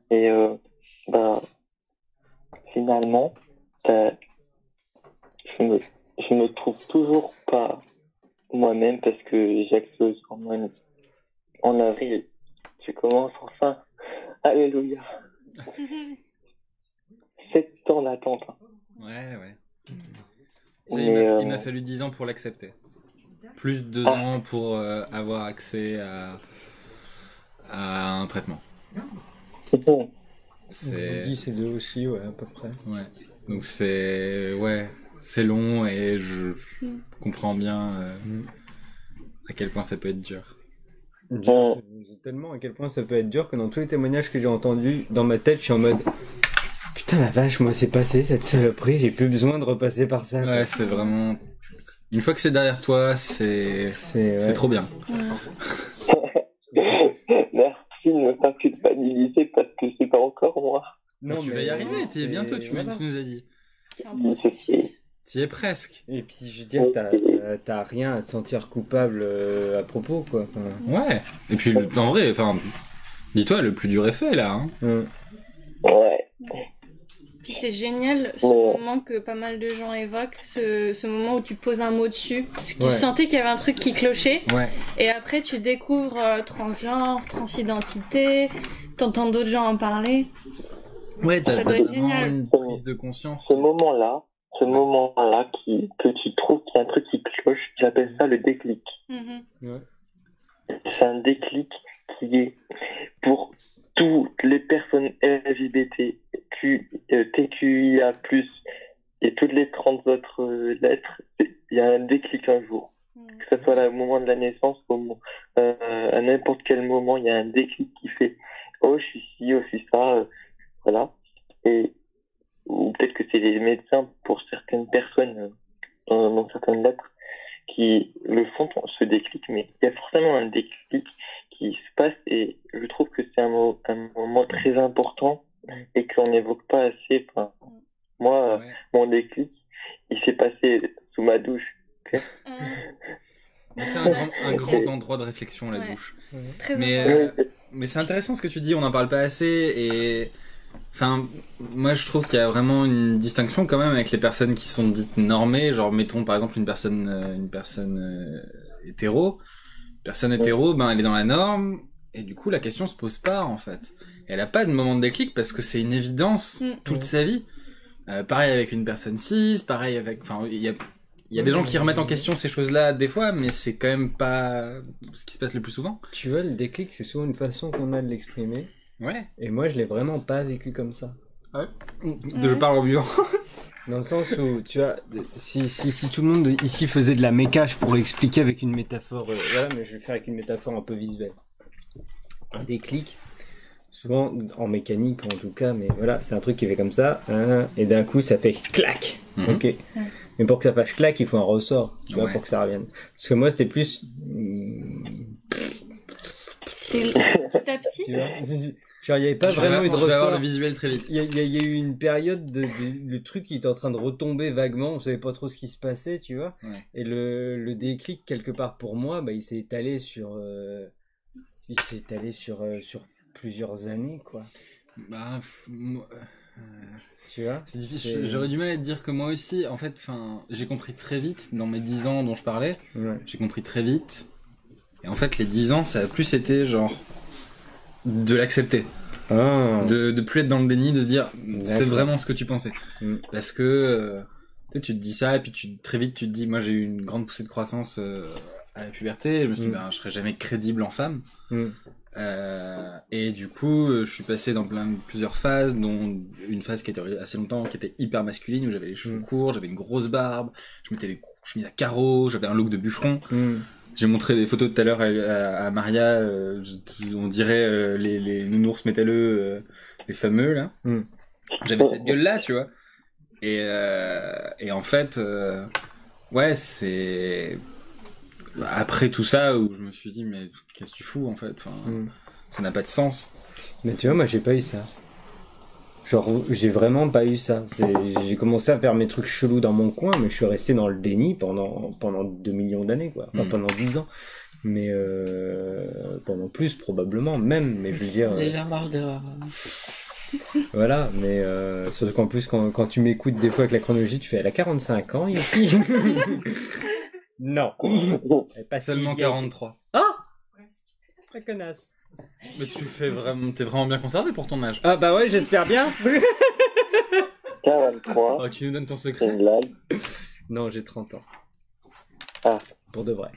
Et finalement, je me trouve toujours pas moi-même parce que j'ai accès aux hormones en avril. Je commence enfin. Alléluia. 7 ans d'attente. Ouais. Il m'a fallu 10 ans pour l'accepter. Plus 2 ans pour avoir accès à un traitement. C'est 10 et 2 aussi, ouais, à peu près. Ouais. Donc c'est long et je comprends bien à quel point ça peut être dur. C'est tellement à quel point ça peut être dur que dans tous les témoignages que j'ai entendus, dans ma tête, je suis en mode putain la vache, moi c'est passé cette saloperie, j'ai plus besoin de repasser par ça. Ouais, c'est vraiment... Une fois que c'est derrière toi, c'est trop bien. Merci de ne pas culpabiliser parce que c'est pas encore moi. Non, tu vas y arriver, t'y es bientôt, tu nous as dit. T'y es presque. Et puis je veux dire, t'as rien à te sentir coupable à propos, quoi. Enfin... Ouais. Et puis en vrai, dis-toi, le plus dur est fait là. Ouais. Puis c'est génial ce moment que pas mal de gens évoquent, ce moment où tu poses un mot dessus, parce que tu sentais qu'il y avait un truc qui clochait, et après tu découvres transgenre, transidentité, t'entends d'autres gens en parler. Ouais, t'as vraiment une prise de conscience. Ce moment-là que tu trouves qu'il y a un truc qui cloche, j'appelle ça le déclic. C'est un déclic qui est pour toutes les personnes LGBT, TQIA+, et toutes les 30 autres lettres, il y a un déclic un jour. Que ce soit au moment de la naissance, à n'importe quel moment, il y a un déclic qui fait « Oh, je suis ci, oh, je suis ça voilà. Ou peut-être que c'est les médecins, pour certaines personnes, dans certaines lettres, qui le font, ce déclic, mais il y a forcément un déclic qui se passe et je trouve que c'est un moment très important et qu'on n'évoque pas assez. Enfin, moi, mon déclic, il s'est passé sous ma douche. Okay. Mais c'est un grand endroit de réflexion, la douche. Mais c'est intéressant ce que tu dis, on n'en parle pas assez et... Enfin, moi je trouve qu'il y a vraiment une distinction quand même avec les personnes qui sont dites normées, genre mettons par exemple une personne hétéro. Personne hétéro, ben elle est dans la norme et du coup la question se pose pas en fait. Elle a pas de moment de déclic parce que c'est une évidence toute sa vie. Pareil avec une personne cis, pareil avec, enfin il y a des gens qui remettent en question ces choses-là des fois, mais c'est quand même pas ce qui se passe le plus souvent. Tu vois, le déclic c'est souvent une façon qu'on a de l'exprimer. Ouais. Et moi, je l'ai vraiment pas vécu comme ça. Ouais. Je parle en buvant. Dans le sens où, tu vois, si tout le monde ici faisait de la méca, je pourrais expliquer avec une métaphore, voilà, mais je vais faire avec une métaphore un peu visuelle. Un déclic, souvent en mécanique en tout cas, mais voilà, c'est un truc qui fait comme ça, et d'un coup ça fait clac, ok. Mais pour que ça fasse clac, il faut un ressort, tu vois, pour que ça revienne. Parce que moi, c'était plus... Petit à petit. Tu vois, genre, il n'y avait pas vraiment eu de ressort. Tu vas avoir ressort. le visuel très vite. Il y a eu une période le truc qui était en train de retomber vaguement, on savait pas trop ce qui se passait, tu vois. Ouais. Et le déclic, quelque part pour moi, bah, il s'est étalé sur plusieurs années, quoi. Bah, tu vois, c'est difficile. J'aurais du mal à te dire que moi aussi, en fait, j'ai compris très vite, dans mes 10 ans dont je parlais, j'ai compris très vite. Et en fait, les 10 ans, ça a plus été genre de l'accepter. De plus être dans le déni, de se dire c'est vraiment ce que tu pensais. Parce que tu te dis ça, et puis très vite tu te dis, moi j'ai eu une grande poussée de croissance à la puberté, je me suis dit je serai jamais crédible en femme. Et du coup je suis passé dans plusieurs phases, dont une phase qui était assez longtemps, qui était hyper masculine, où j'avais les cheveux courts, j'avais une grosse barbe, je mettais les chemises à carreaux, j'avais un look de bûcheron. J'ai montré des photos tout à l'heure à Maria, on dirait les nounours métalleux, les fameux là. J'avais cette gueule là, tu vois. Et en fait, ouais, c'est après tout ça où je me suis dit mais qu'est-ce que tu fous en fait, ça n'a pas de sens. Mais tu vois, moi j'ai pas eu ça. Genre, j'ai vraiment pas eu ça. J'ai commencé à faire mes trucs chelous dans mon coin, mais je suis resté dans le déni pendant 2 millions d'années, quoi. Enfin, pendant 10 ans. Mais pendant plus, probablement, même. Mais je veux dire... Déjà marge d'erreur. Voilà, mais surtout qu'en plus, quand tu m'écoutes des fois avec la chronologie, tu fais, elle a 45 ans, Yuki. Non. Pas seulement 43. Ah, très connasse. Mais t'es vraiment bien conservé pour ton âge. Ah bah ouais, j'espère bien. 43. Oh, tu nous donnes ton secret. Non, j'ai 30 ans. Ah. Pour de vrai.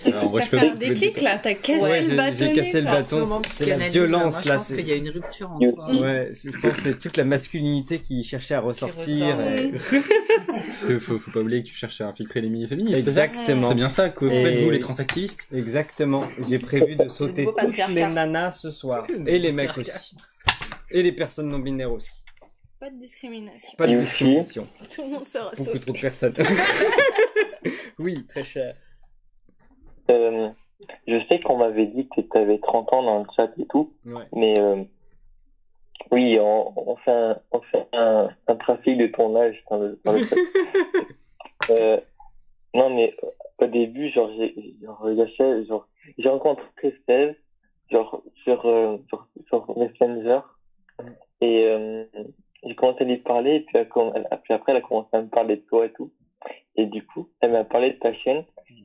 Alors, t'as fait un déclic là, t'as cassé le bâton. J'ai cassé le bâton, c'est la violence là. Je pense qu'il y a une rupture en toi. Ouais, je pense que c'est toute la masculinité qui cherchait à ressortir. Parce que faut pas oublier que tu cherches à infiltrer les milieux féministes. Exactement. C'est bien ça que faites vous les transactivistes. Exactement. J'ai prévu de sauter toutes les nanas ce soir. Et les mecs aussi. Et les personnes non binaires aussi. Pas de discrimination. Pas de discrimination. Tout le monde sera Beaucoup trop de personnes. Oui, très cher. Je sais qu'on m'avait dit que tu avais 30 ans dans le chat et tout, mais oui, on fait un trafic de ton âge dans le chat. Non, mais au début, j'ai rencontré Steve sur Messenger, et j'ai commencé à lui parler, et puis après elle a commencé à me parler de toi et tout, et du coup elle m'a parlé de ta chaîne.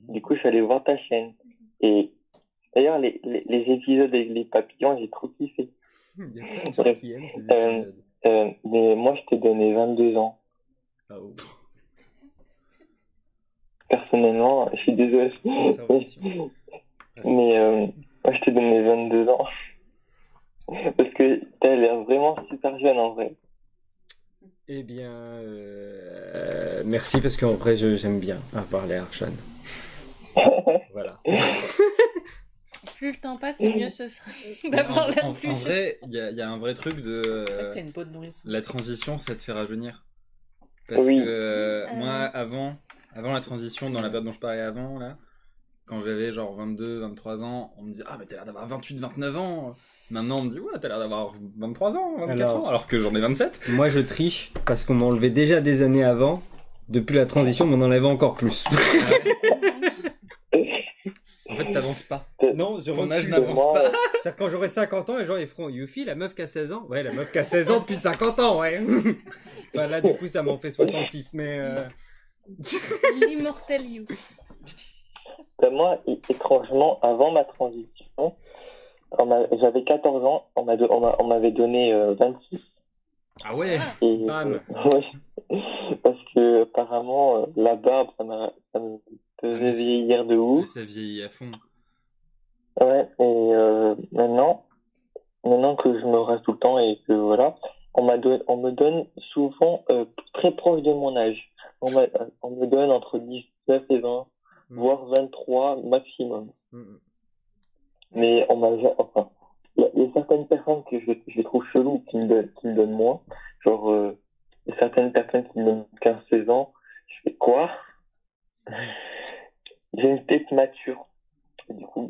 Du coup je suis allé voir ta chaîne, et d'ailleurs les épisodes avec les papillons, j'ai trop kiffé. Il y a plein de gens qui aiment ces épisodes. Mais moi je t'ai donné 22 ans. Ah, oh. Personnellement, je suis désolé. Mais moi je t'ai donné 22 ans. Parce que t'as l'air vraiment super jeune en vrai. Eh bien, merci, parce qu'en vrai j'aime bien avoir l'air jeune. Voilà. Plus le temps passe, mieux ce sera d'avoir l'air plus jeune. En vrai, il y a un vrai truc de... En fait, t'as une peau de nourrisson. La transition, ça te fait rajeunir. Parce que moi, avant la transition, dans la période dont je parlais avant, là, quand j'avais genre 22, 23 ans, on me disait « Ah, mais t'as l'air d'avoir 28, 29 ans !» Maintenant, on me dit « Ouais, t'as l'air d'avoir 23 ans, 24 ans, alors que j'en ai 27. » Moi, je triche, parce qu'on m'enlevait déjà des années avant. Depuis la transition, on m'en enlevait encore plus. En fait, t'avances pas. Non, ton âge n'avance pas. C'est-à-dire quand j'aurai 50 ans, les gens ils feront Yuffie, la meuf qui a 16 ans. Ouais, la meuf qui a 16 ans depuis 50 ans, ouais. Enfin là, du coup, ça m'en fait 66, mais... L'immortel You. Moi, étrangement, avant ma transition, j'avais 14 ans, on m'avait donné 26. Ah ouais. Et, bam. Ouais, parce que apparemment la barbe ça me faisait vieillir de ouf. Ça vieillit à fond. Ouais, et maintenant maintenant que je me rase tout le temps et que voilà, on me donne souvent très proche de mon âge. On me donne entre 19 et 20, voire 23 maximum. Mais enfin, il y a certaines personnes que je trouve chelou qui me donnent moins. Genre, il y a certaines personnes qui me donnent 15-16 ans. Je fais quoi? J'ai une tête mature. Et du coup,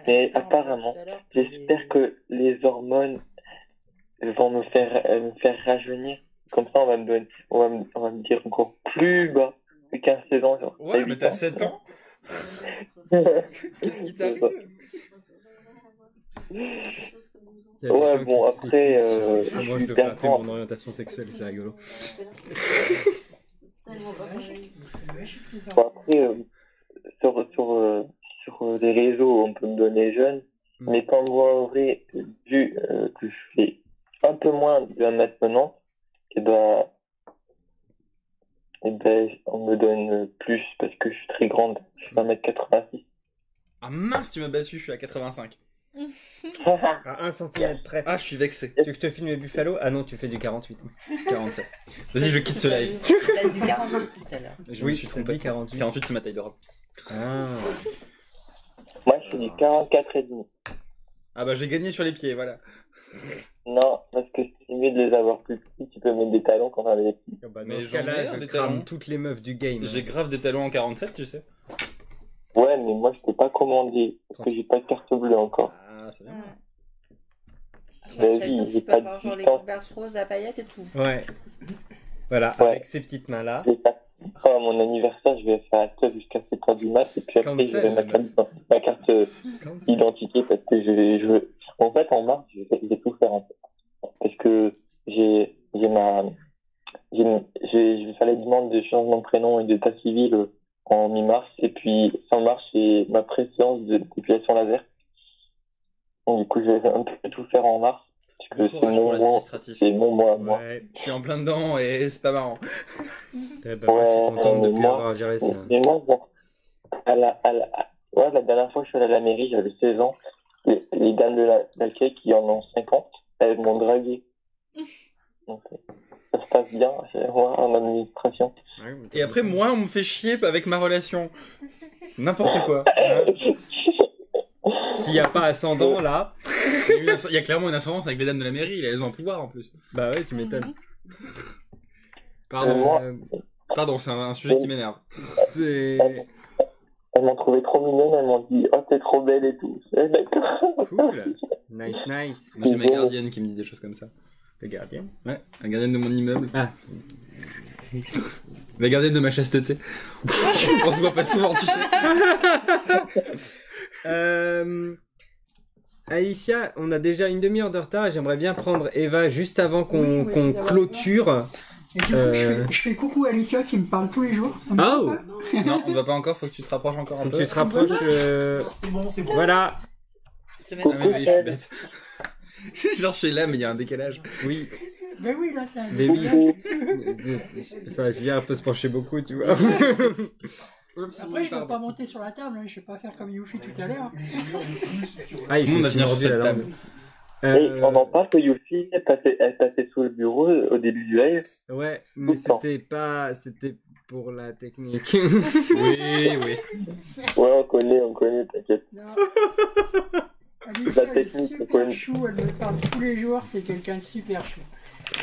mais apparemment, j'espère que les hormones vont me faire rajeunir. Comme ça, on va me dire encore plus bas que 15-16 ans. Genre, ouais, mais t'as 7 ans. Qu'est-ce qui t'arrive? Ouais, bon, après... moi, je devrais appeler mon orientation sexuelle, c'est rigolo. Bon, après, sur les réseaux, on peut me donner jeune, mais quand moi, en vrai, vu que je fais un peu moins de maintenant, et on me donne plus parce que je suis très grande. Je suis 1m86. Ah mince, tu m'as battu, je suis à 85. À 1 cm près. Ah, je suis vexé. Tu veux que je te filme les buffalo? Ah non, tu fais du 48. 47. Vas-y, je quitte ce live. T'as dit 48 tout à l'heure. Je me suis trompé. 48. 48, c'est ma taille de robe. Ah. Moi, je fais du 44,5. Ah bah, j'ai gagné sur les pieds, voilà. Non, parce que c'est mieux de les avoir plus petits. Tu peux mettre des talons quand on a les petits. Mais dans ce cas-là, je crame toutes les meufs du game. J'ai grave des talons en 47, tu sais. Ouais, mais moi, je t'ai pas commandé. Parce que j'ai pas de carte bleue encore. Ah, c'est bien. Vas-y, j'ai pas de genre les distance. Converse roses à paillettes et tout. Ouais. Voilà, Ouais. avec ces petites mains-là. À mon anniversaire, je vais faire la teuf jusqu'à 7h du mat. Et puis après, je vais ma carte d'identité parce que je veux... En fait, en mars, je vais tout faire, en fait. Parce que je vais faire les demandes de changement de prénom et d'état civil en mi-mars. Et puis, fin mars, c'est ma préséance de dépilation laser. Donc, du coup, je vais un peu tout faire en mars. Parce que c'est mon mois, moi. Ouais, je suis en plein dedans et c'est pas marrant. Je suis content de plus avoir géré ça. Mais moi, bon, la dernière fois que je suis allé à la mairie, j'avais 16 ans. Les dames de l'accueil qui en ont 50, elles m'ont dragué. Donc, ça se passe bien chez moi en administration. Et après, moi, on me fait chier avec ma relation. N'importe quoi. S'il n'y a pas ascendant, là... Il y a clairement une ascendance avec les dames de la mairie, elles ont un pouvoir en plus. Bah ouais, tu m'étonnes. Pardon, c'est un sujet qui m'énerve. Elles m'ont trouvé trop mignonne, elles m'ont dit « Oh, t'es trop belle et tout. » D'accord. Cool. Nice. Moi, j'ai ma gardienne qui me dit des choses comme ça. La gardienne? Ouais, la gardienne de mon immeuble. Ah. La gardienne de ma chasteté. On se voit pas souvent, tu sais. Alicia, on a déjà une demi-heure de retard et j'aimerais bien prendre Eva juste avant qu'on clôture. Et du coup, je fais coucou à Alicia qui me parle tous les jours. Ça me Oh va Non, on va pas encore, faut que tu te rapproches encore un peu. Faut que tu te rapproches. C'est bon. Voilà. Ah, mais je suis bête. Genre, je suis là, mais il y a un décalage. Oui. Ben oui, là, t'as Mais oui. Enfin, Julien peut se pencher beaucoup, tu vois. Après, je peux pas monter sur la table, hein. Je vais pas faire comme Yuffie tout à l'heure. Ah, il faut on a bien revu la table. On en parle que Yuffie, elle passait sous le bureau au début du live. Ouais, mais c'était pour la technique. Oui. Ouais, on connaît, t'inquiète. Alicia, elle est super chou, elle me parle tous les jours, c'est quelqu'un de super chou.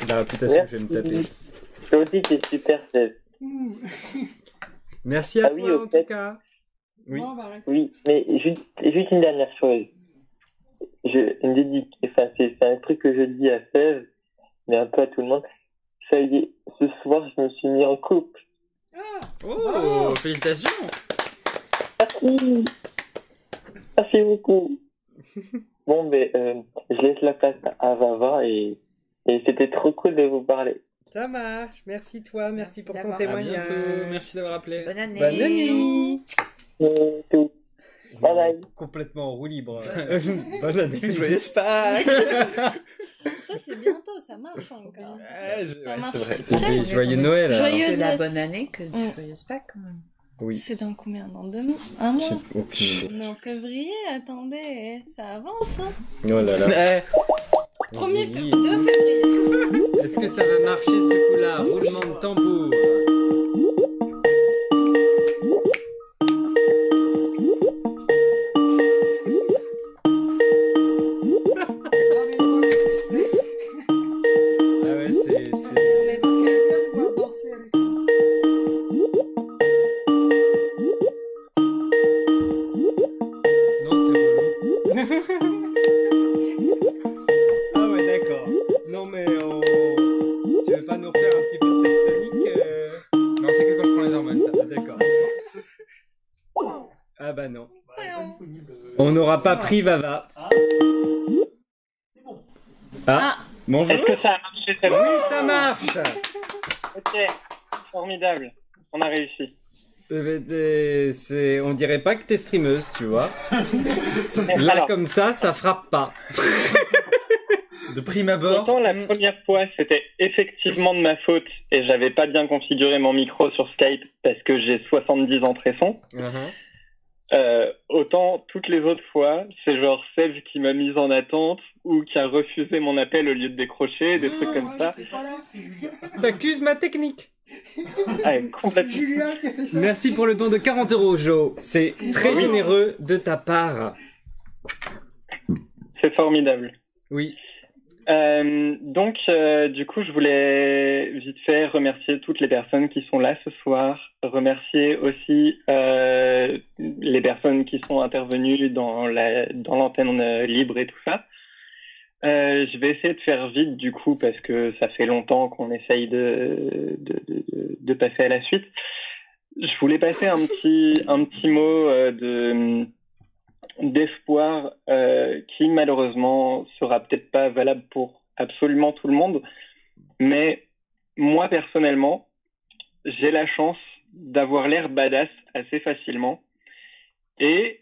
La réputation, je vais me taper. Toi aussi, t'es super chef. Merci à toi, en tout cas. Oui, oui, mais juste une dernière chose. Une dédicace, enfin, c'est un truc que je dis à Sèvres, mais un peu à tout le monde. Ça y est, ce soir, je me suis mis en couple. Oh, félicitations. Merci beaucoup. Bon, mais je laisse la place à Vava et c'était trop cool de vous parler. Ça marche, merci toi, merci pour ton À témoignage. bientôt, merci d'avoir appelé. Bonne année. Bonne année. Bye bye. Complètement en roue libre. Bonne année. Joyeuse Pâques. Ça, c'est bientôt, ça marche encore. Ouais, Ça marche c'est vrai. très bien. Joyeux Noël. Que Joyeuse la bonne année, que joyeuse Pâques quand même. Oui. C'est dans combien? Dans 2 mois? 1 mois? J'ai aucune idée. On est en février, attendez, ça avance, hein. Oh là là. 2 février. Est-ce que ça va marcher ce coup-là? Roulement de tambour. Ah ouais, c'est... Non, c'est relou. Ah ouais, d'accord. Non, mais tu veux pas nous refaire un petit peu de tectonique Non, c'est que quand je prends les hormones, ça. Ah, d'accord. Ah bah non. On n'aura pas pris Vava. Ah, bonjour. Est-ce que ça a marché cette Oui, ça marche. Ok, formidable. On a réussi. On dirait pas que t'es streameuse, tu vois. Là, Alors, comme ça frappe pas. De prime abord. autant la première fois, c'était effectivement de ma faute et j'avais pas bien configuré mon micro sur Skype parce que j'ai 70 entrées son. Autant toutes les autres fois, c'est genre Sèvres qui m'a mise en attente ou qui a refusé mon appel au lieu de décrocher, des trucs comme ça. T'accuses ma technique. Ah, complètement. Merci pour le don de 40 €, Joe. C'est très généreux de ta part. C'est formidable. Oui. Donc, du coup, je voulais vite fait remercier toutes les personnes qui sont là ce soir, remercier aussi les personnes qui sont intervenues dans l'antenne libre et tout ça. Je vais essayer de faire vite du coup parce que ça fait longtemps qu'on essaye de passer à la suite. Je voulais passer un petit mot d'espoir qui malheureusement sera peut-être pas valable pour absolument tout le monde, mais moi personnellement j'ai la chance d'avoir l'air badass assez facilement et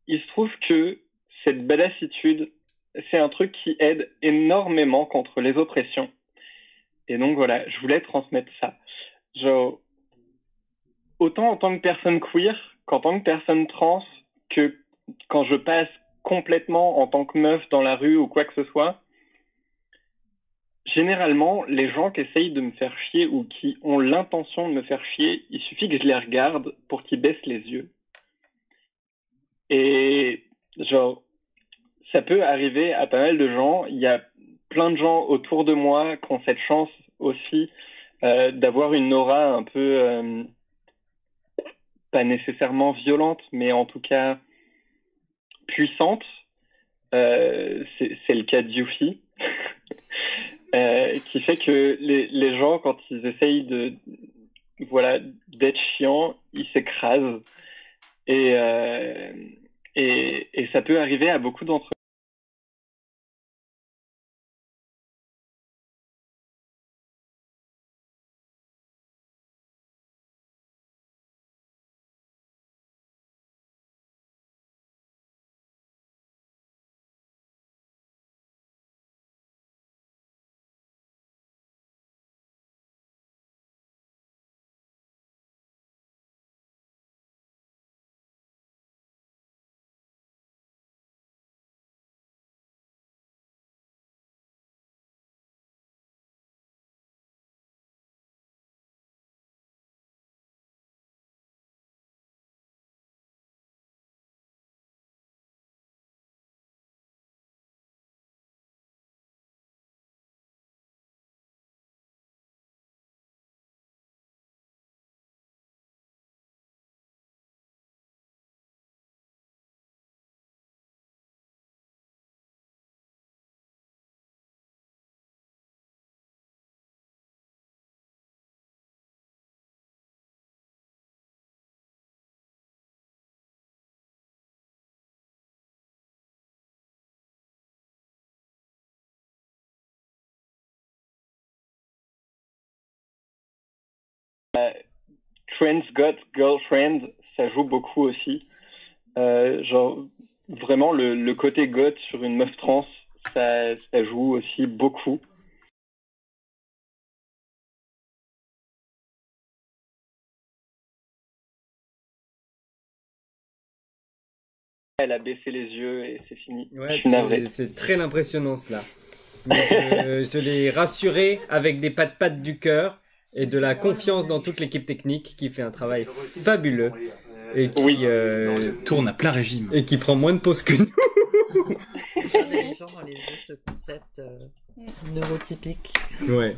il se trouve que cette badassitude c'est un truc qui aide énormément contre les oppressions et donc voilà, je voulais transmettre ça. Genre, autant en tant que personne queer qu'en tant que personne trans, que quand je passe complètement en tant que meuf dans la rue ou quoi que ce soit, généralement, les gens qui essayent de me faire chier ou qui ont l'intention de me faire chier, il suffit que je les regarde pour qu'ils baissent les yeux. Et genre, ça peut arriver à pas mal de gens. Il y a plein de gens autour de moi qui ont cette chance aussi d'avoir une aura un peu... pas nécessairement violente, mais en tout cas puissante. C'est le cas de Yuffie. Qui fait que les gens, quand ils essayent d'être chiants, ils s'écrasent. Et ça peut arriver à beaucoup d'entre eux. Trans Got Girlfriend, ça joue beaucoup aussi. Genre, vraiment, le côté goth sur une meuf trans, ça joue aussi beaucoup. elle a baissé les yeux et c'est fini. Ouais, je suis navré. c'est très l'impressionnance là. Mais je l'ai rassuré avec des pattes du cœur et de la confiance dans toute l'équipe technique qui fait un travail fabuleux et qui tourne à plein régime et qui prend moins de pauses que nous. On a les gens dans les yeux ce concept neurotypique. Ouais.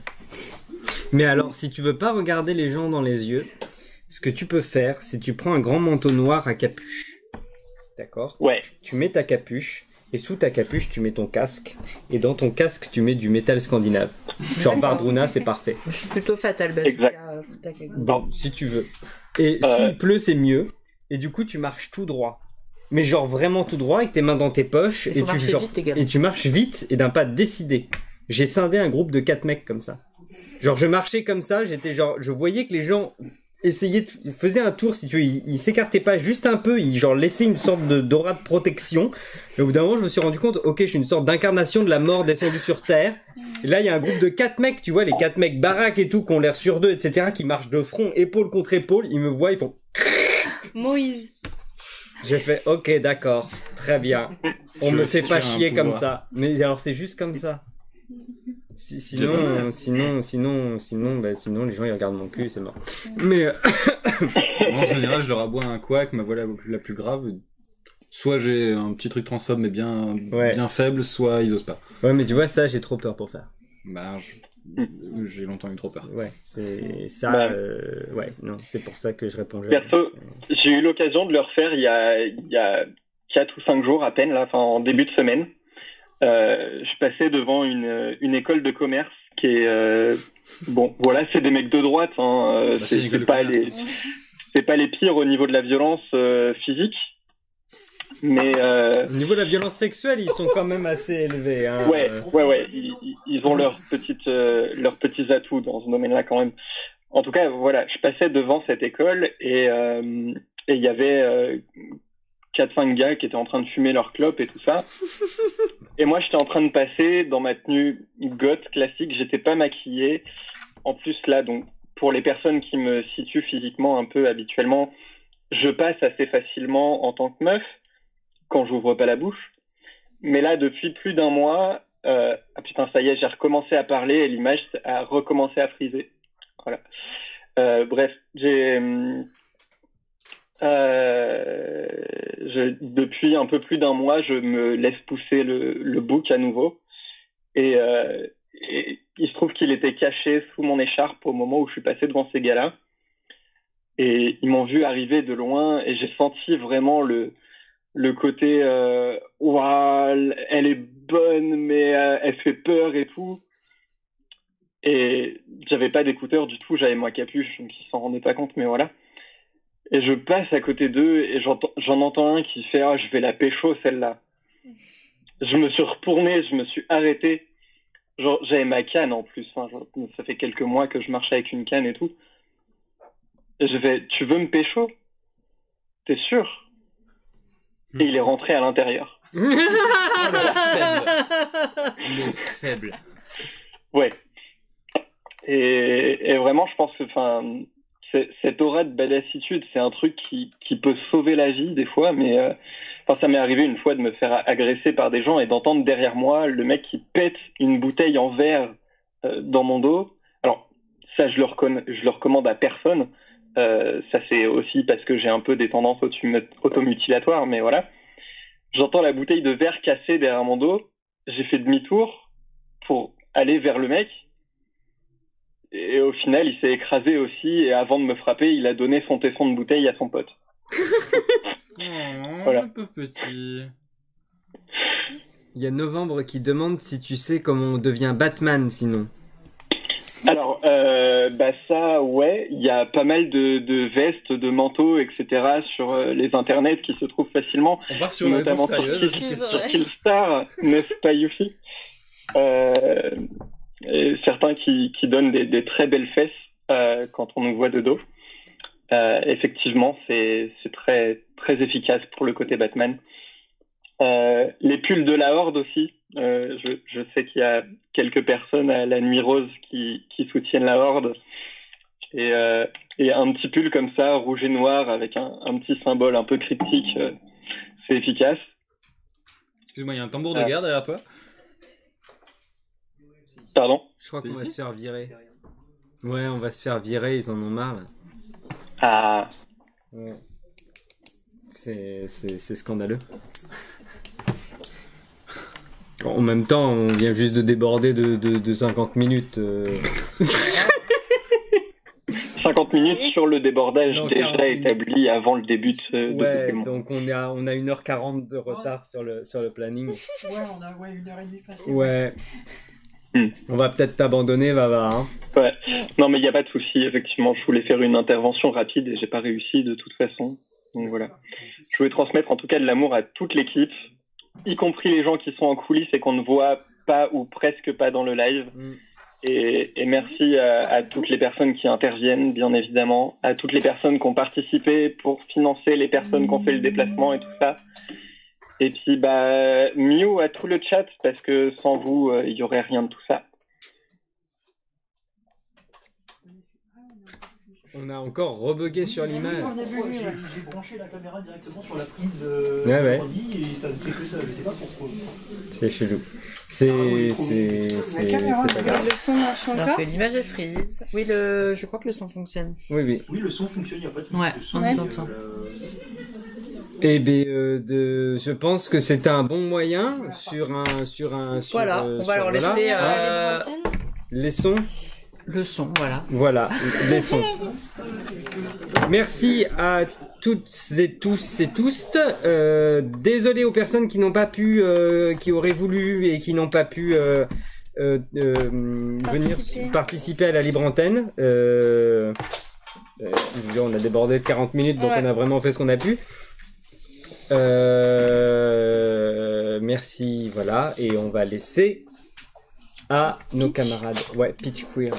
Mais alors, si tu veux pas regarder les gens dans les yeux, ce que tu peux faire, c'est tu prends un grand manteau noir à capuche. D'accord ? Ouais. Tu mets ta capuche, et sous ta capuche, tu mets ton casque. Et dans ton casque, tu mets du métal scandinave. Genre Bardruna, c'est parfait. Je suis plutôt Fatal Bazooka. Bon, si tu veux. Et s'il pleut, c'est mieux. Et du coup, tu marches tout droit. Mais genre vraiment tout droit, avec tes mains dans tes poches. Et tu marches vite et d'un pas décidé. J'ai scindé un groupe de 4 mecs comme ça. Genre, je marchais comme ça, je voyais que les gens faisaient un tour, si tu veux, ils s'écartaient pas juste un peu, ils genre laissaient une sorte d'aura de protection. Et au bout d'un moment, je me suis rendu compte, ok, je suis une sorte d'incarnation de la mort descendue sur Terre. Et là, il y a un groupe de 4 mecs, tu vois, les 4 mecs baraques et tout, qui ont l'air sur d'eux, etc., qui marchent de front, épaule contre épaule, ils me voient, ils font... Moïse. J'ai fait, ok, d'accord, très bien. On me fait pas chier comme ça. Mais alors, c'est juste comme ça. Sinon, les gens ils regardent mon cul, c'est mort. Mais en général, je leur aboie un couac, ma voix la plus grave. Soit j'ai un petit truc transphobe mais bien faible, soit ils osent pas. Ouais, mais tu vois ça, j'ai trop peur pour faire. Bah, j'ai longtemps eu trop peur. Ouais, c'est ça. Ouais, non, c'est pour ça que je réponds. Perso, j'ai eu l'occasion de le refaire il y a 4 ou 5 jours à peine, là, enfin en début de semaine. Je passais devant une école de commerce qui est bon, voilà, c'est des mecs de droite, hein, c'est pas les pires au niveau de la violence physique, mais au niveau de la violence sexuelle, ils sont quand même assez élevés. Hein. Ouais, ils ont leurs petits atouts dans ce domaine-là quand même. En tout cas, voilà, je passais devant cette école et il y avait 4-5 gars qui étaient en train de fumer leur clope et tout ça. Et moi, j'étais en train de passer dans ma tenue goth classique. J'étais pas maquillé. En plus, là, donc, pour les personnes qui me situent physiquement un peu habituellement, je passe assez facilement en tant que meuf quand j'ouvre pas la bouche. Mais là, depuis plus d'un mois, ah putain, ça y est, j'ai recommencé à parler et l'image a recommencé à friser. Voilà. Bref, depuis un peu plus d'un mois, je me laisse pousser le bouc à nouveau. Et il se trouve qu'il était caché sous mon écharpe au moment où je suis passé devant ces gars-là. Et ils m'ont vu arriver de loin et j'ai senti vraiment le côté ouah, elle est bonne mais elle fait peur et tout. Et j'avais pas d'écouteurs du tout, j'avais ma capuche, donc ils s'en rendaient pas compte, mais voilà. Et je passe à côté d'eux et j'en entends un qui fait « Ah, je vais la pécho, celle-là ». Je me suis retourné, je me suis arrêté. Genre, j'avais ma canne en plus. Hein, genre, ça fait quelques mois que je marche avec une canne et tout. Et je fais « Tu veux me pécho ? T'es sûr ?» Et il est rentré à l'intérieur. Le faible. Ouais. Et vraiment, je pense que... cette aura de badassitude, c'est un truc qui peut sauver la vie des fois, mais ça m'est arrivé une fois de me faire agresser par des gens et d'entendre derrière moi le mec qui pète une bouteille en verre dans mon dos. Alors ça, je le recommande à personne. Ça c'est aussi parce que j'ai un peu des tendances automutilatoires, mais voilà. J'entends la bouteille de verre cassée derrière mon dos. J'ai fait demi-tour pour aller vers le mec. Et au final, il s'est écrasé aussi, et avant de me frapper, il a donné son tesson de bouteille à son pote. Voilà. Le pauvre petit. Il y a Novembre qui demande si tu sais comment on devient Batman, sinon. Alors, ça, ouais, il y a pas mal de vestes, de manteaux, etc. sur les internets qui se trouvent facilement. On part sur notamment sur Killstar, n'est-ce pas, Yuffie? Et certains qui donnent des très belles fesses quand on nous voit de dos. Effectivement, c'est très très efficace pour le côté Batman. Les pulls de la Horde aussi. Je sais qu'il y a quelques personnes à la Nuit Rose qui soutiennent la Horde. Et un petit pull comme ça, rouge et noir, avec un petit symbole un peu cryptique, c'est efficace. Excuse-moi, il y a un tambour de guerre derrière toi. Pardon? Je crois qu'on va se faire virer. Ouais, on va se faire virer, ils en ont marre. Là. Ah. Ouais. C'est scandaleux. En même temps, on vient juste de déborder de 50 minutes. 50 minutes sur le débordage non, déjà établi avant le début de ouais, donc on a 1h40 de retard sur le planning. Ouais, on a 1h30 passée. Ouais. On va peut-être t'abandonner, Vava. Hein. Ouais. Non, mais il n'y a pas de souci. Effectivement, je voulais faire une intervention rapide et j'ai pas réussi de toute façon. Donc voilà. Je voulais transmettre en tout cas de l'amour à toute l'équipe, y compris les gens qui sont en coulisses et qu'on ne voit pas ou presque pas dans le live. Et merci à toutes les personnes qui interviennent, bien évidemment, à toutes les personnes qui ont participé pour financer les personnes qui ont fait le déplacement et tout ça. Et puis, mieux à tout le chat, parce que sans vous, il n'y aurait rien de tout ça. On a encore rebugué sur l'image. J'ai branché la caméra directement sur la prise ordi et ça ne fait que ça, je sais pas pourquoi. C'est chelou. C'est pas grave. Le son marche encore. Alors que l'image est freeze. Oui, je crois que le son fonctionne. Oui. Oui, le son fonctionne, il n'y a pas de souci. Ouais, on entend. Eh bien, je pense que c'est un bon moyen voilà, on va leur laisser les sons. Le son, voilà. Voilà, les sons. Merci à toutes et tous. Désolé aux personnes qui n'ont pas pu, qui auraient voulu et qui n'ont pas pu venir participer à la libre antenne. On a débordé de 40 minutes, donc on a vraiment fait ce qu'on a pu. Merci, voilà, et on va laisser à nos camarades. Ouais, Pitch Queer.